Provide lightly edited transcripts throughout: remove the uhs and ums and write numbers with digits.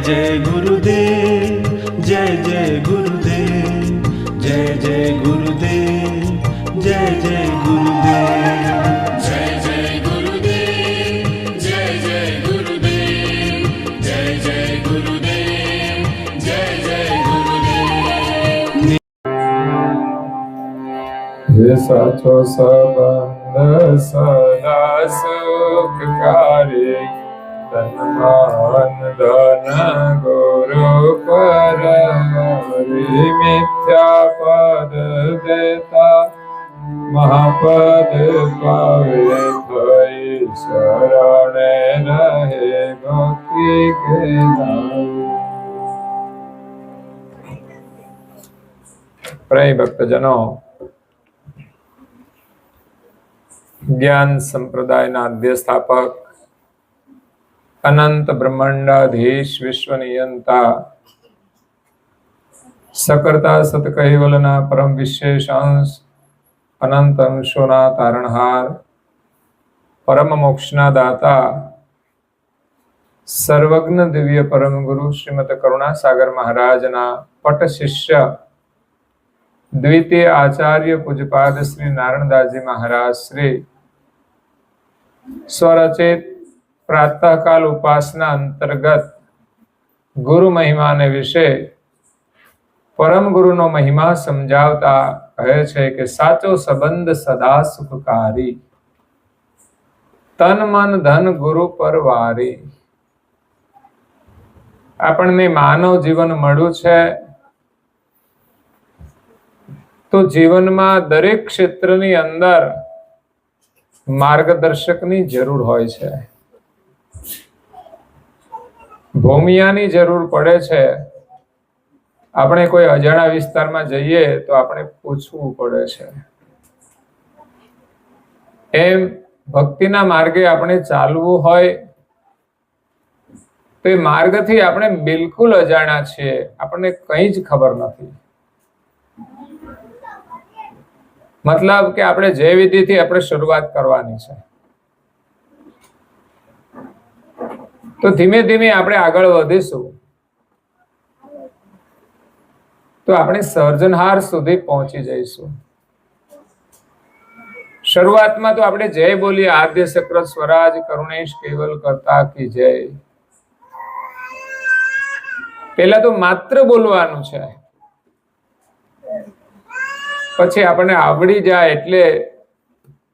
जय गुरुदेव, जय जय गुरुदेव, जय जय गुरुदेव, जय जय गुरुदेव, जय जय गुरुदेव, जय जय गुरुदेव, जय जय गुरुदेव, जय जय गुरुदेव। ये साचो संबंध सदा सुखकारी, तन मन धन गुरु परमरि। मिथ्या पद देता महापद पावे, थई शरणे रहे भक्ति के दाई। प्रिय भक्तजनों, ज्ञान संप्रदायના આદ્ય સ્થાપક, અનંત બ્રહ્માંડાધીશ, વિશ્વ નિયંતા, સકર્તા સત કૈવલના પરમ વિશેષાંશ, અનંત અંશોના તારણહાર, પરમ મોક્ષના દાતા, સર્વજ્ઞ દિવ્ય પરમ ગુરુ શ્રીમદ કરુણાસાગર મહારાજના પટ શિષ્ય દ્વિતીય આચાર્ય પૂજપાદ શ્રી નારાયણદાસજી મહારાજ શ્રી સ્વરચિત પ્રાતઃકાલ ઉપાસના અંતર્ગત ગુરુ મહિમાને વિશે પરમ ગુરુનો મહિમા સમજાવતા કહે છે કે સાચો સંબંધ સદા સુખકારી, તન મન ધન ગુરુ પરવારી. આપણને માનવ જીવન મળ્યું છે તો જીવનમાં દરેક ક્ષેત્રની અંદર માર્ગદર્શકની જરૂર હોય છે. ભૂમિયાની જરૂર પડે છે. આપણે કોઈ અજાણા વિસ્તારમાં જઈએ તો આપણે પૂછવું પડે છે. એમ ભક્તિના માર્ગે આપણે ચાલવું હોય તો એ માર્ગથી આપણે બિલકુલ અજાણા છીએ, આપણને કંઈ જ ખબર નથી. મતલબ કે આપણે જે વિધિથી આપણે શરૂઆત કરવાની છે, તો ધીમે ધીમે આપણે આગળ વધીશું તો આપણે સર્જનહાર સુધી પહોંચી જઈશું. શરૂઆતમાં તો આપણે જય બોલીએ, આદ્ય સક્ર સ્વરાજ કરુણેશ કેવલ કરતા કી જય. પેલા તો માત્ર બોલવાનું છે, પછી આપણને આવડી જાય એટલે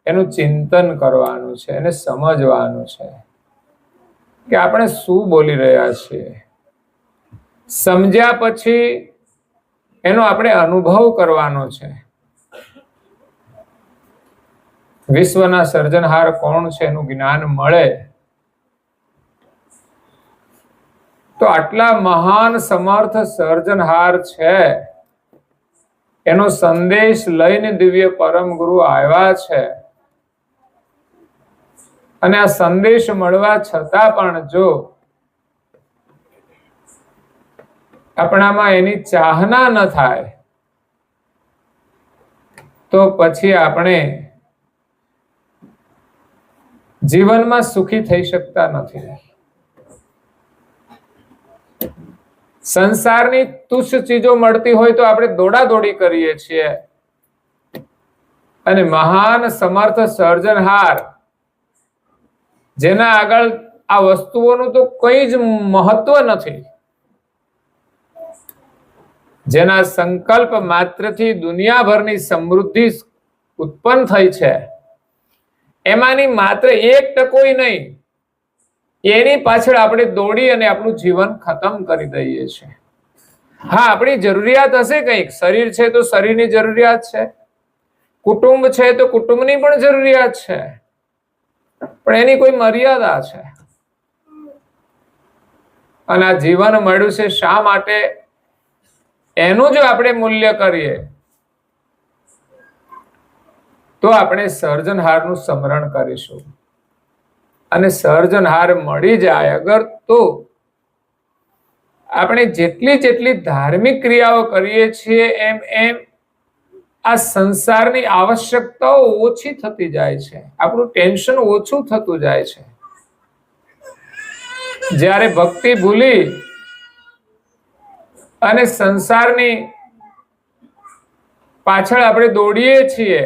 એનું ચિંતન કરવાનું છે, એને સમજવાનું છે કે આપણે શું બોલી રહ્યા છીએ. સમજ્યા પછી એનો આપણે અનુભવ કરવાનો છે. વિશ્વના સર્જનહાર કોણ છે એનું જ્ઞાન મળે તો આટલા મહાન સમર્થ સર્જનહાર છે એનો સંદેશ લઈને દિવ્ય પરમ ગુરુ આવ્યા છે, અને આ સંદેશ મળવા છતાં પણ જો આપણામાં એની ચાહના ન થાય તો પછી આપણે જીવનમાં સુખી થઈ શકતા નથી. સંસારની તુચ્છ ચીજો મળતી હોય તો આપણે દોડાદોડી કરીએ છીએ, અને મહાન સમર્થ સર્જનહાર જેના આગળ આ વસ્તુઓનું તો કંઈ જ મહત્વ નથી, જેના સંકલ્પ માત્રથી દુનિયાભરની સમૃદ્ધિ ઉત્પન્ન થઈ છે, એમાંની માત્ર 1% નહીં, એની પાછળ આપણે દોડી અને આપણું જીવન ખતમ કરી દઈએ છીએ. હા, આપણી જરૂરિયાત હશે કંઈક. શરીર છે તો શરીરની જરૂરિયાત છે, કુટુંબ છે તો કુટુંબની પણ જરૂરિયાત છે, પણ એની કોઈ મર્યાદા છે. અને આ જીવન મળ્યું છે શા માટે, એનું જો આપણે મૂલ્ય કરીએ તો આપણે સર્જનહારનું સ્મરણ કરીશું. અને સર્જનહાર મળી જાય અગર તો આપણે જેટલી ધાર્મિક ક્રિયાઓ કરીએ છીએ એમ એમ આ સંસારની આવશ્યકતાઓ ઓછી થતી જાય છે, આપણું ટેન્શન ઓછું થતું જાય છે. જ્યારે ભક્તિ ભૂલી અને સંસારની પાછળ આપણે દોડીએ છીએ,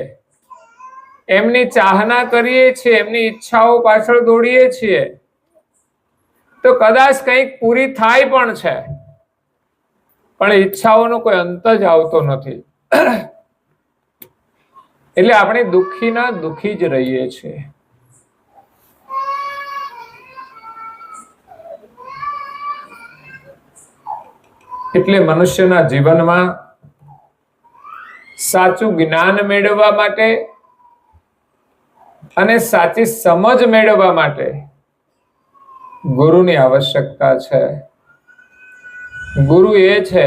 એમની ચાહના કરીએ છીએ, એમની ઈચ્છાઓ પાછળ દોડીએ છીએ, તો કદાચ કંઈક પૂરી થાય પણ છે, પણ ઈચ્છાઓનો કોઈ અંત જ આવતો નથી. એટલે આપણે દુઃખીના દુઃખી જ રહીએ છીએ. એટલે મનુષ્યના જીવનમાં સાચું જ્ઞાન મેળવવા માટે અને સાચી સમજ મેળવવા માટે ગુરુની આવશ્યકતા છે. ગુરુ એ છે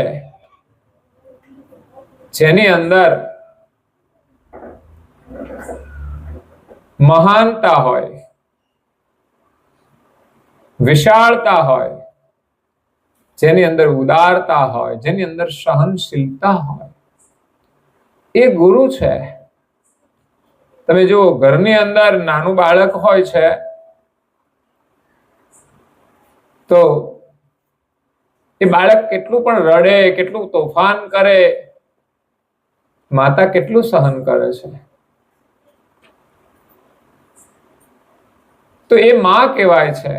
જેની અંદર મહાનતા હોય, વિશાળતા હોય, જેની અંદર ઉદારતા હોય, જેની અંદર સહનશીલતા હોય, એ ગુરુ છે. તમે જો ઘરની અંદર નાનું બાળક હોય છે તો એ બાળક કેટલું પણ રડે, કેટલું તોફાન કરે, માતા કેટલું સહન કરે છે, તો એ માં કહેવાય છે.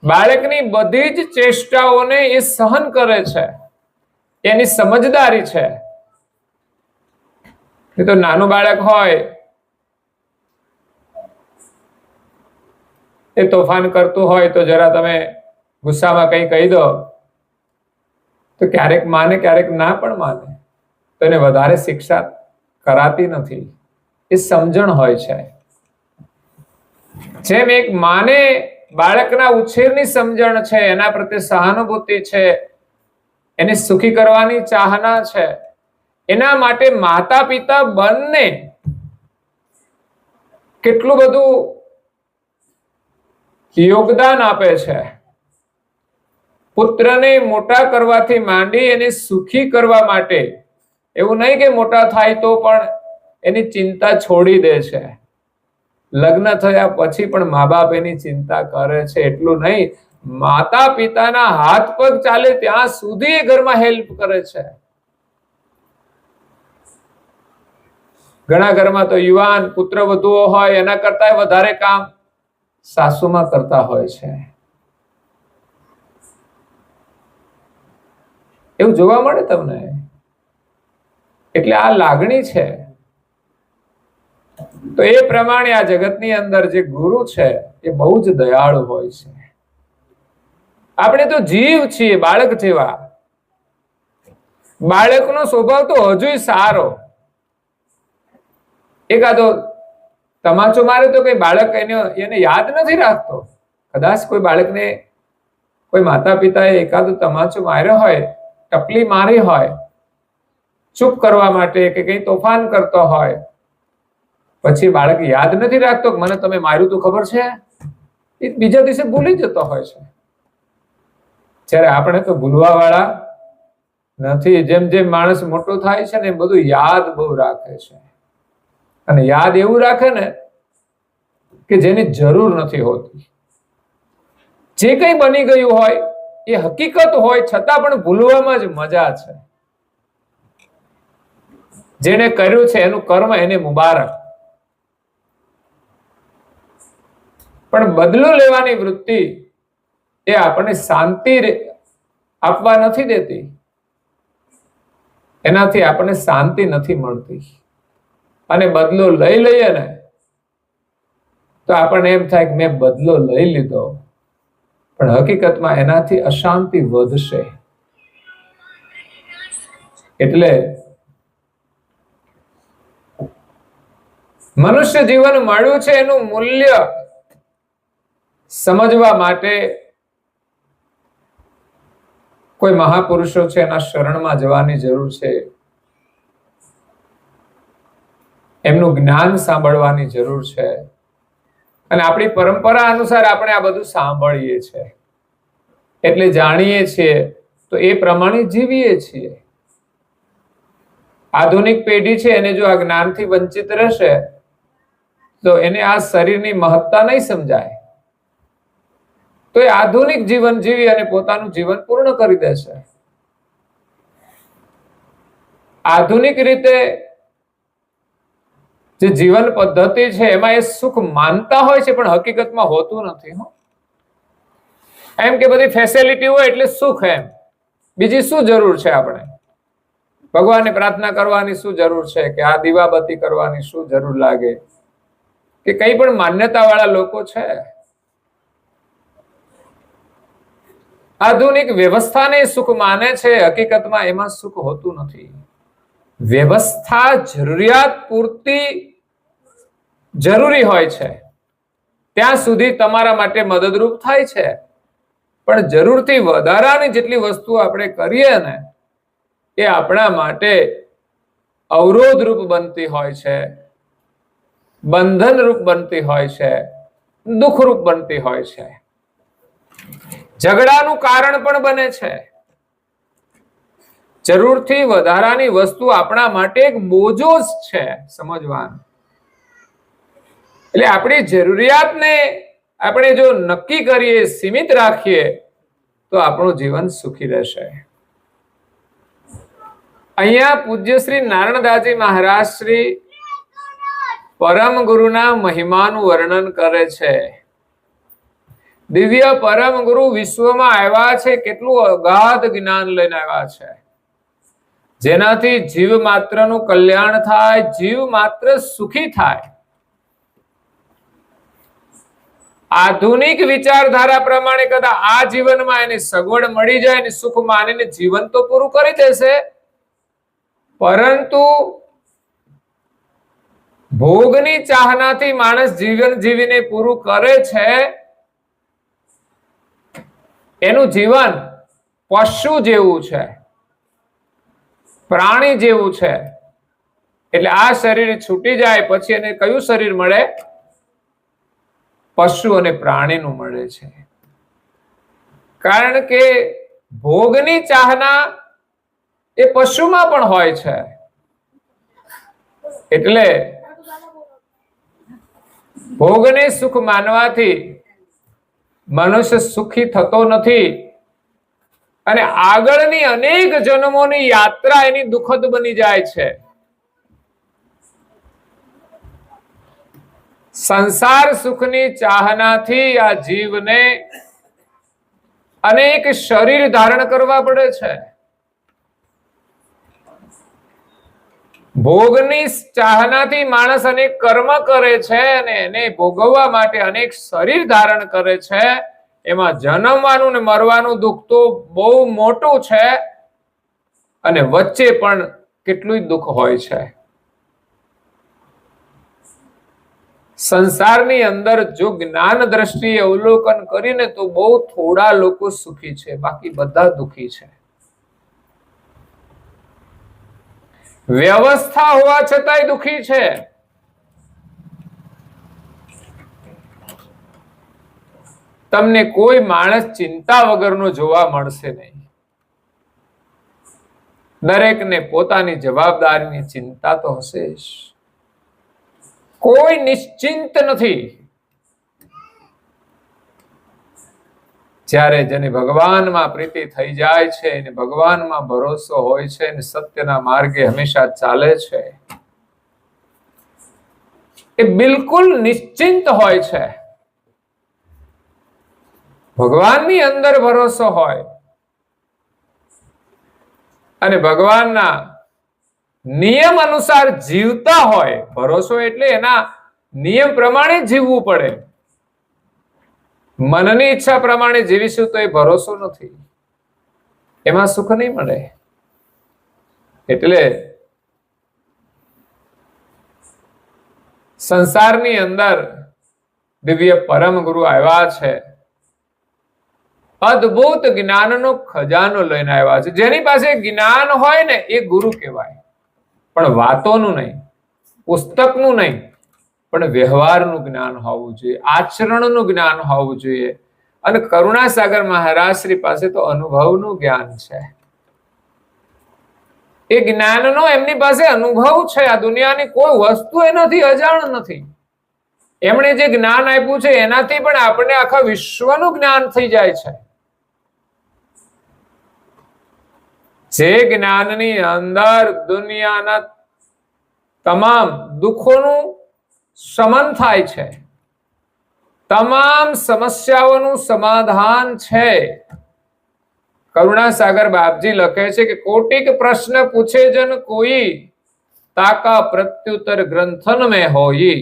બાળકની બધી જ ચેષ્ટાઓને એ સહન કરે છે, એની સમજદારી છે. એ તો નાનું બાળક હોય એ તોફાન કરતું હોય તો જરા તમે ગુસ્સામાં કંઈ કહી દો તો ક્યારેક માને, ક્યારેક ના પણ માને, તો એને વધારે શિક્ષા કરાતી નથી. એ સમજણ હોય છે. જેમ એક માને બાળકના ઉછેરની સમજણ છે, એના પ્રત્યે સહાનુભૂતિ છે, એને સુખી કરવાની ચાહના છે, એના માટે માતા પિતા બંને કેટલું બધું યોગદાન આપે છે. પુત્રને મોટા કરવાથી માંડી એને સુખી કરવા માટે. એવું નહીં કે મોટા થાય તો પણ એની ચિંતા છોડી દે છે. લગ્ન થયા પછી પણ મા બાપ એની ચિંતા કરે છે. એટલું નહીં, માતા પિતાના હાથ પગ ચાલે ત્યાં સુધી એ ઘરમાં હેલ્પ કરે છે. ઘણા ઘરમાં તો યુવાન પુત્ર વધુઓ હોય, એના કરતા વધારે કામ સાસુમાં કરતા હોય છે. એવું જોવા મળે તમને. એટલે આ લાગણી છે. તો એ પ્રમાણે આ જગતની અંદર જે ગુરુ છે એ બહુ જ દયાળુ હોય છે. આપણે તો જીવ છીએ બાળક જેવા. બાળકનો સ્વભાવ તો હજુય સારો. એકાદો તમાચો મારે તો કઈ બાળક એને યાદ નથી રાખતો. કદાચ કોઈ બાળકને કોઈ માતા પિતાએ એકાદો તમાચો માર્યો હોય, ટપલી મારી હોય, ચૂપ કરવા માટે કે કઈ તોફાન કરતો હોય, પછી બાળક યાદ નથી રાખતો કે મને તમે માર્યું તો ખબર છે. એ બીજા દિવસે ભૂલી જતો હોય છે. જ્યારે આપણે તો ભૂલવા વાળા નથી. જેમ જેમ માણસ મોટો થાય છે ને, બધું યાદ બહુ રાખે છે. અને યાદ એવું રાખે ને કે જેની જરૂર નથી હોતી. જે કંઈ બની ગયું હોય એ હકીકત હોય, છતાં પણ ભૂલવામાં જ મજા છે. જેને કર્યું છે એનું કર્મ એને મુબારક. પણ બદલો લેવાની વૃત્તિ એ આપણને શાંતિ આપવા નથી દેતી. એનાથી આપણને શાંતિ નથી મળતી. અને બદલો લઈ લઈએ ને તો આપણને એમ થાય કે મેં બદલો લઈ લીધો, પણ હકીકતમાં એનાથી અશાંતિ વધશે. એટલે મનુષ્ય જીવન મળ્યું છે એનું મૂલ્ય સમજવા માટે કોઈ મહાપુરુષો છે એના શરણમાં જવાની જરૂર છે. એમનું જ્ઞાન સાંભળવાની જરૂર છે. અને આપણી પરંપરા અનુસાર આપણે આ બધું સાંભળીએ છીએ, એટલે જાણીએ છીએ, તો એ પ્રમાણે જીવીએ છીએ. આધુનિક પેઢી છે એને જો આ જ્ઞાનથી વંચિત રહેશે તો એને આ શરીરની મહત્તા નહીં સમજાય, તો એ આધુનિક જીવન જીવી અને પોતાનું જીવન પૂર્ણ કરી દેશે. આધુનિક રીતે જે જીવન પદ્ધતિ છે એમાં એ સુખ માનતા હોય છે, પણ હકીકતમાં હોતું નથી. એમ કે બધી ફેસિલિટી હોય એટલે સુખ. એમ બીજી શું જરૂર છે? આપણે ભગવાનને પ્રાર્થના કરવાની શું જરૂર છે? કે આ દીવાબત્તી કરવાની શું જરૂર લાગે? કે કઈ પણ માન્યતા વાળા લોકો છે આધુનિક વ્યવસ્થાને સુખ માને છે, હકીકતમાં એમાં સુખ હોતું નથી. વ્યવસ્થા જરૂરિયાત પૂરતી જરૂરી હોય છે, ત્યાં સુધી તમારા માટે મદદરૂપ થાય છે, પણ જરૂરથી વધારાની જેટલી વસ્તુ આપણે કરીએ ને એ આપણા માટે અવરોધરૂપ બનતી હોય છે, બંધનરૂપ બનતી હોય છે, દુઃખરૂપ બનતી હોય છે, ઝઘડાનું કારણ પણ બને છે. જરૂરથી વધારાની વસ્તુ આપણા માટે એક બોજો જ છે સમજવાનું. એટલે આપણી જરૂરિયાતને આપણે જો નક્કી કરીએ, સીમિત રાખીએ, તો આપણું જીવન સુખી રહેશે. અહીંયા પૂજ્ય શ્રી નારાયણદાસજી મહારાજ શ્રી પરમ ગુરુના મહિમાનું વર્ણન કરે છે. દિવ્ય પરમ ગુરુ વિશ્વમાં આવ્યા છે, કેટલું અગાધ જ્ઞાન લઈને આવ્યા છે, જેનાથી જીવ માત્રનું કલ્યાણ થાય, જીવ માત્ર સુખી થાય. આધુનિક વિચારધારા પ્રમાણે કદાચ આ જીવનમાં એની સગવડ મળી જાય ને સુખ માનીને જીવન તો પૂરું કરી દેશે, પરંતુ ભોગની ચાહનાથી માણસ જીવન જીવીને પૂરું કરે છે. એનું જીવન પશુ જેવું છે, પ્રાણી જેવું છે. એટલે આ શરીર છૂટી જાય પછી એને કયું શરીર મળે? પશુ અને પ્રાણીનું મળે છે. કારણ કે ભોગની ચાહના એ પશુમાં પણ હોય છે. એટલે ભોગને સુખ માનવાથી મનુષ્ય સુખી થતો નથી, અને આગળની અનેક જન્મોની યાત્રા એની દુઃખદ બની જાય છે. સંસાર સુખની ચાહનાથી આ જીવને અનેક શરીર ધારણ કરવા પડે છે. ભોગની ચાહનાથી માણસ અનેક કર્મ કરે છે અને એને ભોગવવા માટે અનેક શરીર ધારણ કરે છે. એમાં જન્મવાનું ને મરવાનું દુઃખ તો બહુ મોટું છે, અને વચ્ચે પણ કેટલું દુઃખ હોય છે. સંસારની અંદર જો જ્ઞાન દ્રષ્ટિએ અવલોકન કરીને તો બહુ થોડા લોકો સુખી છે, બાકી બધા દુઃખી છે. વ્યવસ્થા હોવા છતાંય દુઃખી છે. તમને કોઈ માણસ ચિંતા વગરનો જોવા મળશે નહીં. દરેકને પોતાની જવાબદારીની ચિંતા તો હશે જ. કોઈ નિશ્ચિંત નથી. જ્યારે જેને ભગવાનમાં પ્રીતિ થઈ જાય છે, એને ભગવાનમાં ભરોસો હોય છે, અને સત્યના માર્ગે હંમેશા ચાલે છે, એ બિલકુલ નિશ્ચિંત હોય છે. ભગવાનની અંદર ભરોસો હોય અને ભગવાનના નિયમ અનુસાર જીવતા હોય. ભરોસો એટલે એના નિયમ પ્રમાણે જીવવું પડે. મનની ઈચ્છા પ્રમાણે જીવીશું તો એ ભરોસો નથી, એમાં સુખ નહીં મળે. એટલે સંસારની અંદર દિવ્ય પરમ ગુરુ આવ્યા છે, અદ્ભુત જ્ઞાનનો ખજાનો લઈને આવ્યા છે. જેની પાસે જ્ઞાન હોય ને એ ગુરુ કહેવાય, પણ વાતોનું નહીં, પુસ્તકનું નહીં, પણ વ્યવહારનું જ્ઞાન હોવું જોઈએ, આચરણનું જ્ઞાન હોવું જોઈએ. અને કરુણાસાગર મહારાજ શ્રી પાસે તો અનુભવનું જ્ઞાન છે. એ જ્ઞાનનો એમની પાસે અનુભવ છે. આ દુનિયાની કોઈ વસ્તુ એનાથી અજાણ નથી. એમણે જે જ્ઞાન આપ્યું છે એનાથી પણ આપણને આખા વિશ્વનું જ્ઞાન થઈ જાય છે. જે જ્ઞાનની અંદર દુનિયાના તમામ દુઃખોનું શમન થાય છે, તમામ સમસ્યાઓનું સમાધાન છે. કરુણાસાગર બાપજી લખે છે કે કોટિક પ્રશ્ન પૂછે જન કોઈ, તાકા પ્રત્યુત્તર ગ્રંથન में होई.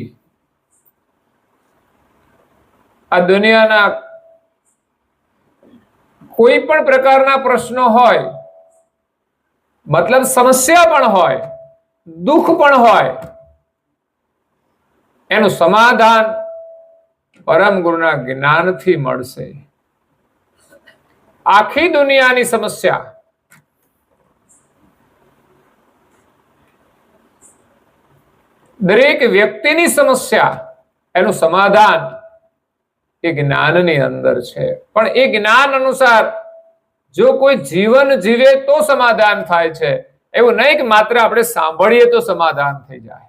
આ દુનિયાના કોઈ પણ પ્રકારના પ્રશ્નો હોય, મતલબ સમસ્યા પણ હોય, દુઃખ પણ હોય, એનું સમાધાન પરમ ગુરુના જ્ઞાનથી મળશે. આખી દુનિયાની સમસ્યા દરેક વ્યક્તિની સમસ્યા એનું સમાધાન એ જ્ઞાનની અંદર છે. પણ એ જ્ઞાન અનુસાર જો કોઈ જીવન જીવે તો સમાધાન થાય છે. એવું નહીં કે માત્ર આપણે સાંભળીએ તો સમાધાન થઈ જાય.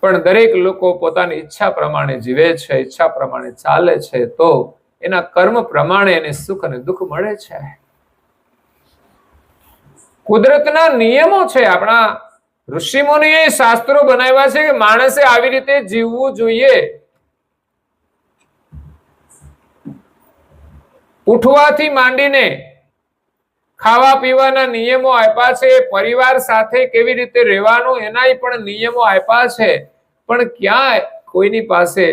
પણ દરેક લોકો પોતાની ઈચ્છા પ્રમાણે જીવે છે, ઈચ્છા પ્રમાણે ચાલે છે, તો એના કર્મ પ્રમાણે એને સુખ અને દુઃખ મળે છે. કુદરતના નિયમો છે. આપણા ઋષિમુનિએ શાસ્ત્રો બનાવ્યા છે કે માણસે આવી રીતે જીવવું જોઈએ. ઉઠવાથી માંડીને ખાવા પીવાના નિયમો આપ્યા છે. પરિવાર સાથે કેવી રીતે રહેવાનું એના પણ નિયમો આપ્યા છે. પણ ક્યાં કોઈની પાસે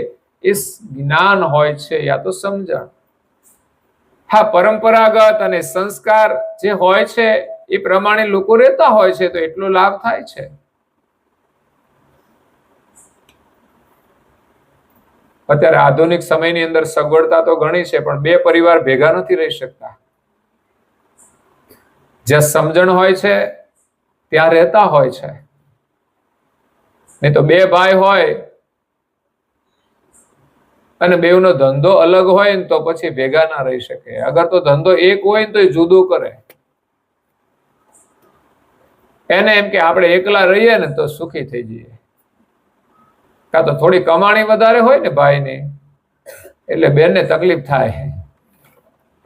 એ જ્ઞાન હોય છે યા તો સમજણ. હા, પરંપરાગત અને સંસ્કાર જે હોય છે એ પ્રમાણે લોકો રહેતા હોય છે તો એટલો લાભ થાય છે. અત્યારે આધુનિક સમયની અંદર સગવડતા તો ઘણી છે, પણ બે પરિવાર ભેગા નથી રહી શકતા. જ્યાં સમજણ હોય છે ત્યાં રહેતા હોય છે. નહીં તો બે ભાઈ હોય અને બેવનો ધંધો અલગ હોય ને તો પછી ભેગા ના રહી શકે. અગર તો ધંધો એક હોય તો એ જુદું કરે. એને એમ કે આપણે એકલા રહીએ ને તો સુખી થઈ જઈએ. કાં તો થોડી કમાણી વધારે હોય ને ભાઈની, એટલે બેનને તકલીફ થાય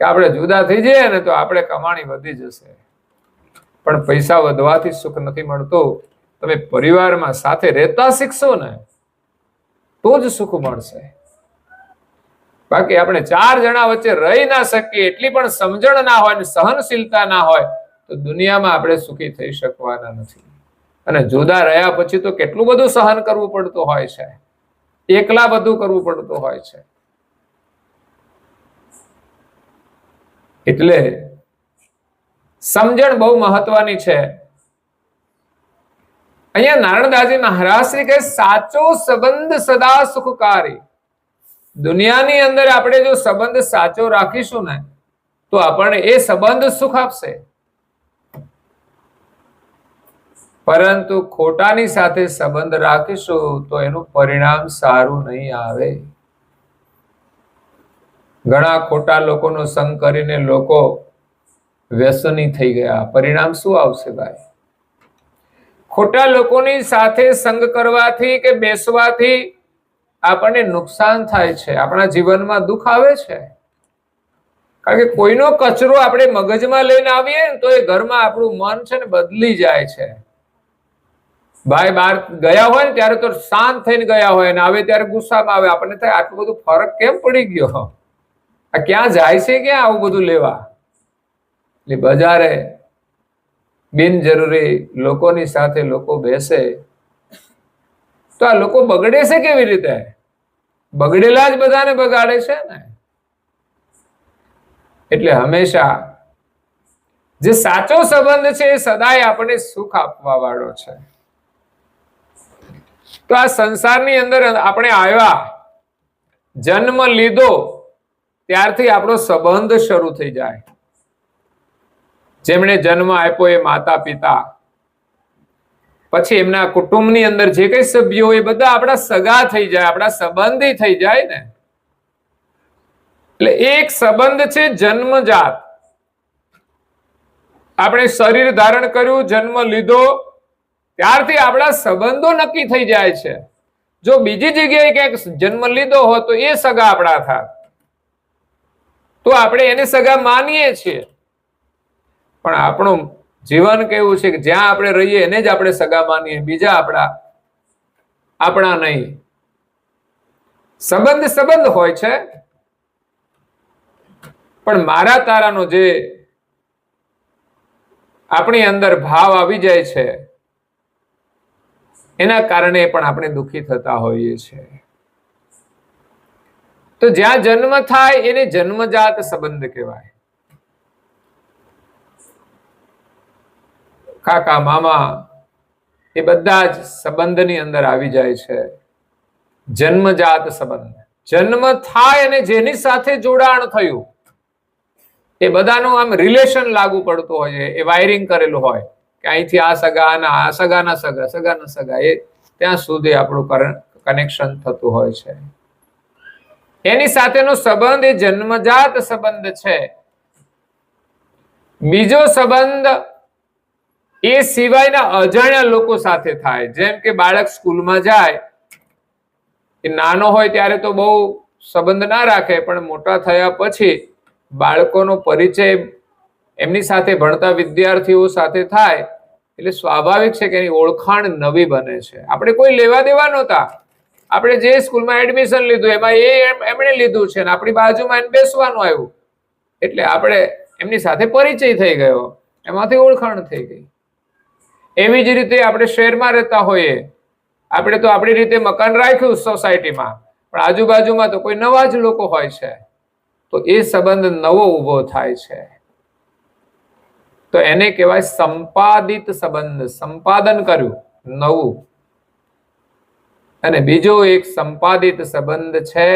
કે આપણે જુદા થઈ જઈએ ને તો આપણે કમાણી વધી જશે. પણ પૈસા વધવાથી સુખ નથી મળતું. તમે પરિવારમાં સાથે રહેતા શીખશો ને તો જ સુખ મળશે. બાકી આપણે ચાર જણા વચ્ચે રહી ના શકીએ, એટલી પણ સમજણ ના હોય ને સહનશીલતા ના હોય તો દુનિયામાં આપણે સુખી થઈ શકવાના નથી. અને જુદા રહ્યા પછી તો કેટલું બધું સહન કરવું પડતું હોય છે, એકલા બધું કરવું પડતું હોય છે. એટલે સમજણ બહુ મહત્વની છે. અહીંયા નારણદાસજી મહારાજ શ્રી કહે સાચો સંબંધ સદા સુખકારી. દુનિયાની અંદર આપણે જો સંબંધ સાચો રાખીશું ને તો આપણને એ સંબંધ સુખ આપશે. પરંતુ ખોટાની સાથે સંબંધ રાખીશું તો એનું પરિણામ સારું નહીં આવે. ઘણા ખોટા લોકોનો સંગ કરીને લોકો વ્યસની થઈ ગયા. પરિણામ શું આવશે ભાઈ? ખોટા લોકોની સાથે સંગ કરવાથી કે બેસવાથી આપણને નુકસાન થાય છે, આપણા જીવનમાં દુઃખ આવે છે. કારણ કે કોઈનો કચરો આપણે મગજમાં લઈને આવીએ ને તો એ ઘરમાં આપણું મન છે ને બદલી જાય છે. ભાઈ બહાર ગયા હોય ને ત્યારે તો શાંત થઈને ગયા હોય ને આવે ત્યારે ગુસ્સામાં આવે. આપણને થાય આટલું બધું ફરક કેમ પડી ગયો? આ ક્યાં જાય છે? ક્યાં આવું બધું લેવા? એટલે બજારે બિનજરૂરી લોકોની સાથે લોકો બેસે તો આ લોકો બગડે છે કેવી રીતે? બગડેલા જ બધાને બગાડે છે ને. એટલે હંમેશા જે સાચો સંબંધ છે એ સદાય આપણને સુખ આપવા વાળો છે. તો આ સંસારની અંદર આપણે આવ્યા, જન્મ લીધો ત્યારથી આપણો સંબંધ શરૂ થઈ જાય. જેમણે જન્મ આપ્યો એ માતા પિતા, પછી એમના કુટુંબની અંદર જે કઈ સભ્યો એ બધા આપણા સગા થઈ જાય, આપણા સંબંધી થઈ જાય ને. એટલે એક સંબંધ છે જન્મજાત. આપણે શરીર ધારણ કર્યું, જન્મ લીધો ત્યારથી આપણા સંબંધો નક્કી થઈ જાય છે. જો બીજી જગ્યાએ ક્યાંક જન્મ લીધો હોય તો એ સગા આપણા થાય તો આપણે એને સગા માનીએ છીએ. પણ આપણું જીવન કેવું છે કે જ્યાં આપણે રહીએ એને જ આપણે સગા માનીએ, બીજા આપણા નહીં. સંબંધ સંબંધ હોય છે, પણ મારા તારાનો જે આપણી અંદર ભાવ આવી જાય છે એના કારણે પણ આપણે દુઃખી થતા હોઈએ છીએ. તો જ્યાં જન્મ થાય એને જન્મજાત સંબંધ કહેવાય. કાકા મામા એ બધા જ સંબંધની અંદર આવી જાય છે. જન્મજાત સંબંધ, જન્મ થાય અને જેની સાથે જોડાણ થયું એ બધાનું આમ રિલેશન લાગુ પડતું હોય છે. એ વાયરિંગ કરેલું હોય કે અહીંથી આ સગાના આ સગાના સગા, સગાના સગા, એ ત્યાં સુધી આપણું કનેક્શન થતું હોય છે. એની સાથેનો સંબંધ એ જન્મજાત સંબંધ છે. બીજો સંબંધ એ સિવાયના અજાણ્યા લોકો સાથે થાય. જેમ કે બાળક સ્કૂલમાં જાય, એ નાનો હોય ત્યારે તો બહુ સંબંધ ના રાખે, પણ મોટા થયા પછી બાળકોનો પરિચય એમની સાથે ભણતા વિદ્યાર્થીઓ સાથે થાય એટલે સ્વાભાવિક છે કે એની ઓળખાણ નવી બને છે. આપણે કોઈ લેવા દેવા નહોતા, આપણે જે સ્કૂલમાં એડમિશન લીધું એમાં એમણે લીધું છે ને આપણી બાજુમાં એને બેસવાનું આવ્યું એટલે આપણે એમની સાથે પરિચય થઈ ગયો, એમાંથી ઓળખાણ થઈ ગઈ. એવી જ રીતે આપણે શહેરમાં રહેતા હોઈએ, આપણે તો આપણી રીતે મકાન રાખ્યું સોસાયટીમાં, પણ આજુબાજુમાં તો કોઈ નવા જ લોકો હોય છે, તો એ સંબંધ નવો ઉભો થાય છે. તો એને કહેવાય સંપાદિત સંબંધ, સંપાદન કર્યું નવું. અને બીજો એક સંપાદિત સંબંધ છે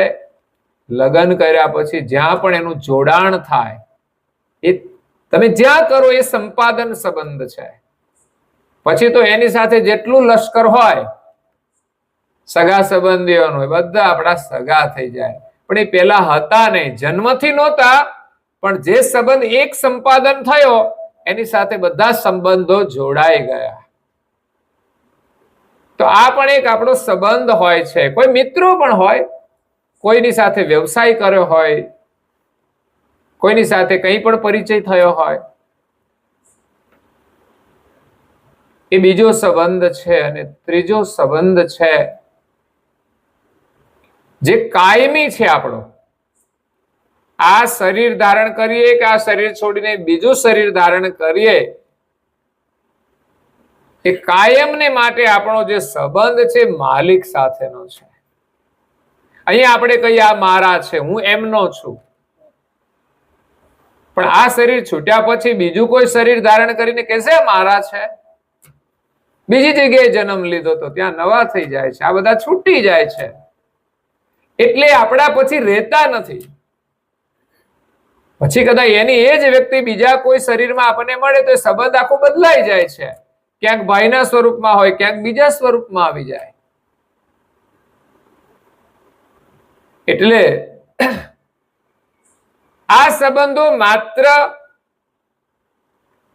લગ્ન કર્યા પછી જ્યાં પણ એનું જોડાણ થાય, એ તમે જ્યાં કરો એ સંપાદન સંબંધ છે. પછી તો એની સાથે જેટલું લશ્કર હોય સગા સંબંધીઓનું, એ બધા આપણા સગા થઈ જાય. પણ એ પેલા હતા નહીં, જન્મથી નહોતા, પણ જે સંબંધ એક સંપાદન થયો એની સાથે બધા સંબંધો જોડાઈ ગયા. તો આ પણ એક આપણો સંબંધ હોય છે. કોઈ મિત્રો પણ હોય, કોઈની સાથે વ્યવસાય કર્યો હોય, કોઈની સાથે કંઈ પણ પરિચય થયો હોય, એ બીજો સંબંધ છે. અને ત્રીજો સંબંધ છે જે કાયમી છે આપણો. આ શરીર ધારણ કરીએ કે આ શરીર છોડીને બીજું શરીર ધારણ કરીએ, એ કાયમને માટે આપણો જે સંબંધ છે માલિક સાથેનો છે. અહીંયા આપણે કહીએ આ મારા છે, હું એમનો છું, પણ આ શરીર છૂટ્યા પછી બીજું કોઈ શરીર ધારણ કરીને કહેશે મારા છે. બીજી જગ્યાએ જન્મ લીધો તો ત્યાં નવા થઈ જાય છે, આ બધા છૂટી જાય છે, એટલે આપણા પછી રહેતા નથી. પછી કદાચ એની એ જ વ્યક્તિ બીજા કોઈ શરીરમાં આપણને મળે તો સંબંધ આખો બદલાઈ જાય છે. ક્યાંક ભાઈના સ્વરૂપમાં હોય, ક્યાંક બીજા સ્વરૂપમાં આવી જાય. એટલે આ સંબંધો માત્ર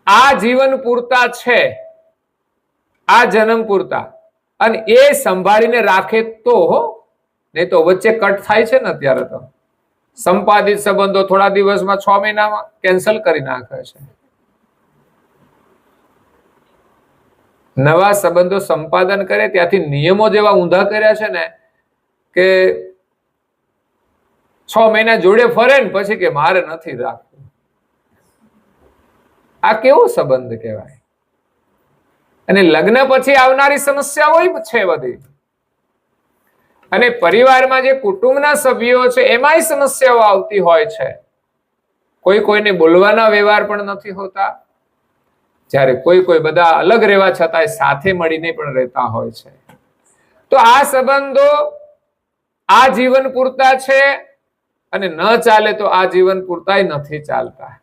આ જીવન પૂરતા છે, આ જન્મ પૂરતા, અને એ સંભાળીને રાખે તો, નહીં તો વચ્ચે કટ થાય છે ને. અત્યારે તો સંપાદિત સંબંધો થોડા દિવસમાં 6 મહિનામાં કેન્સલ કરી નાખે છે. નવા સંબંધો સંપાદન કરે ત્યાંથી નિયમો જેવા ઊંધા કર્યા છે ને કે 6 મહિના જોડે ફરે ને પછી કે મારે નથી રાખવું. આ કેવો સંબંધ કહેવાય? અને લગ્ન પછી આવનારી સમસ્યાઓ છે બધી. અને પરિવારમાં જે કુટુંબના સભ્યો છે એમાંય સમસ્યાઓ આવતી હોય છે. કોઈ કોઈને બોલવાના વ્યવહાર પણ નથી હોતા, જ્યારે કોઈ બધા અલગ રહેવા છતાંય સાથે મળીને પણ રહેતા હોય છે. તો આ સંબંધો આ જીવન પૂરતા છે, અને ન ચાલે તો આ જીવન પૂરતાય નથી ચાલતા.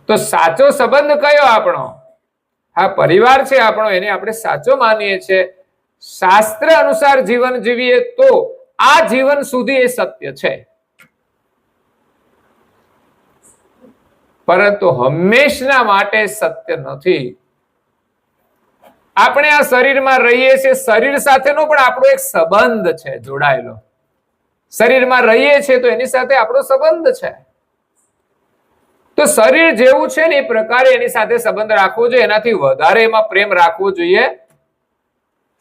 તો સાચો સંબંધ કયો આપણો? હા, પરિવાર છે આપણો, એને આપણે સાચો માનીએ છીએ. શાસ્ત્ર અનુસાર જીવન જીવીએ તો આ જીવન સુધી એ સત્ય છે, પરંતુ હંમેશના માટે સત્ય નથી. આપણે આ શરીરમાં રહીએ છીએ, શરીર સાથેનો પણ આપણો એક સંબંધ છે જોડાયેલો. શરીરમાં રહીએ છીએ તો એની સાથે આપણો સંબંધ છે. તો શરીર જેવું છે ને એ પ્રકારે એની સાથે સંબંધ રાખવો જોઈએ, એનાથી વધારે એમાં પ્રેમ રાખવો જોઈએ.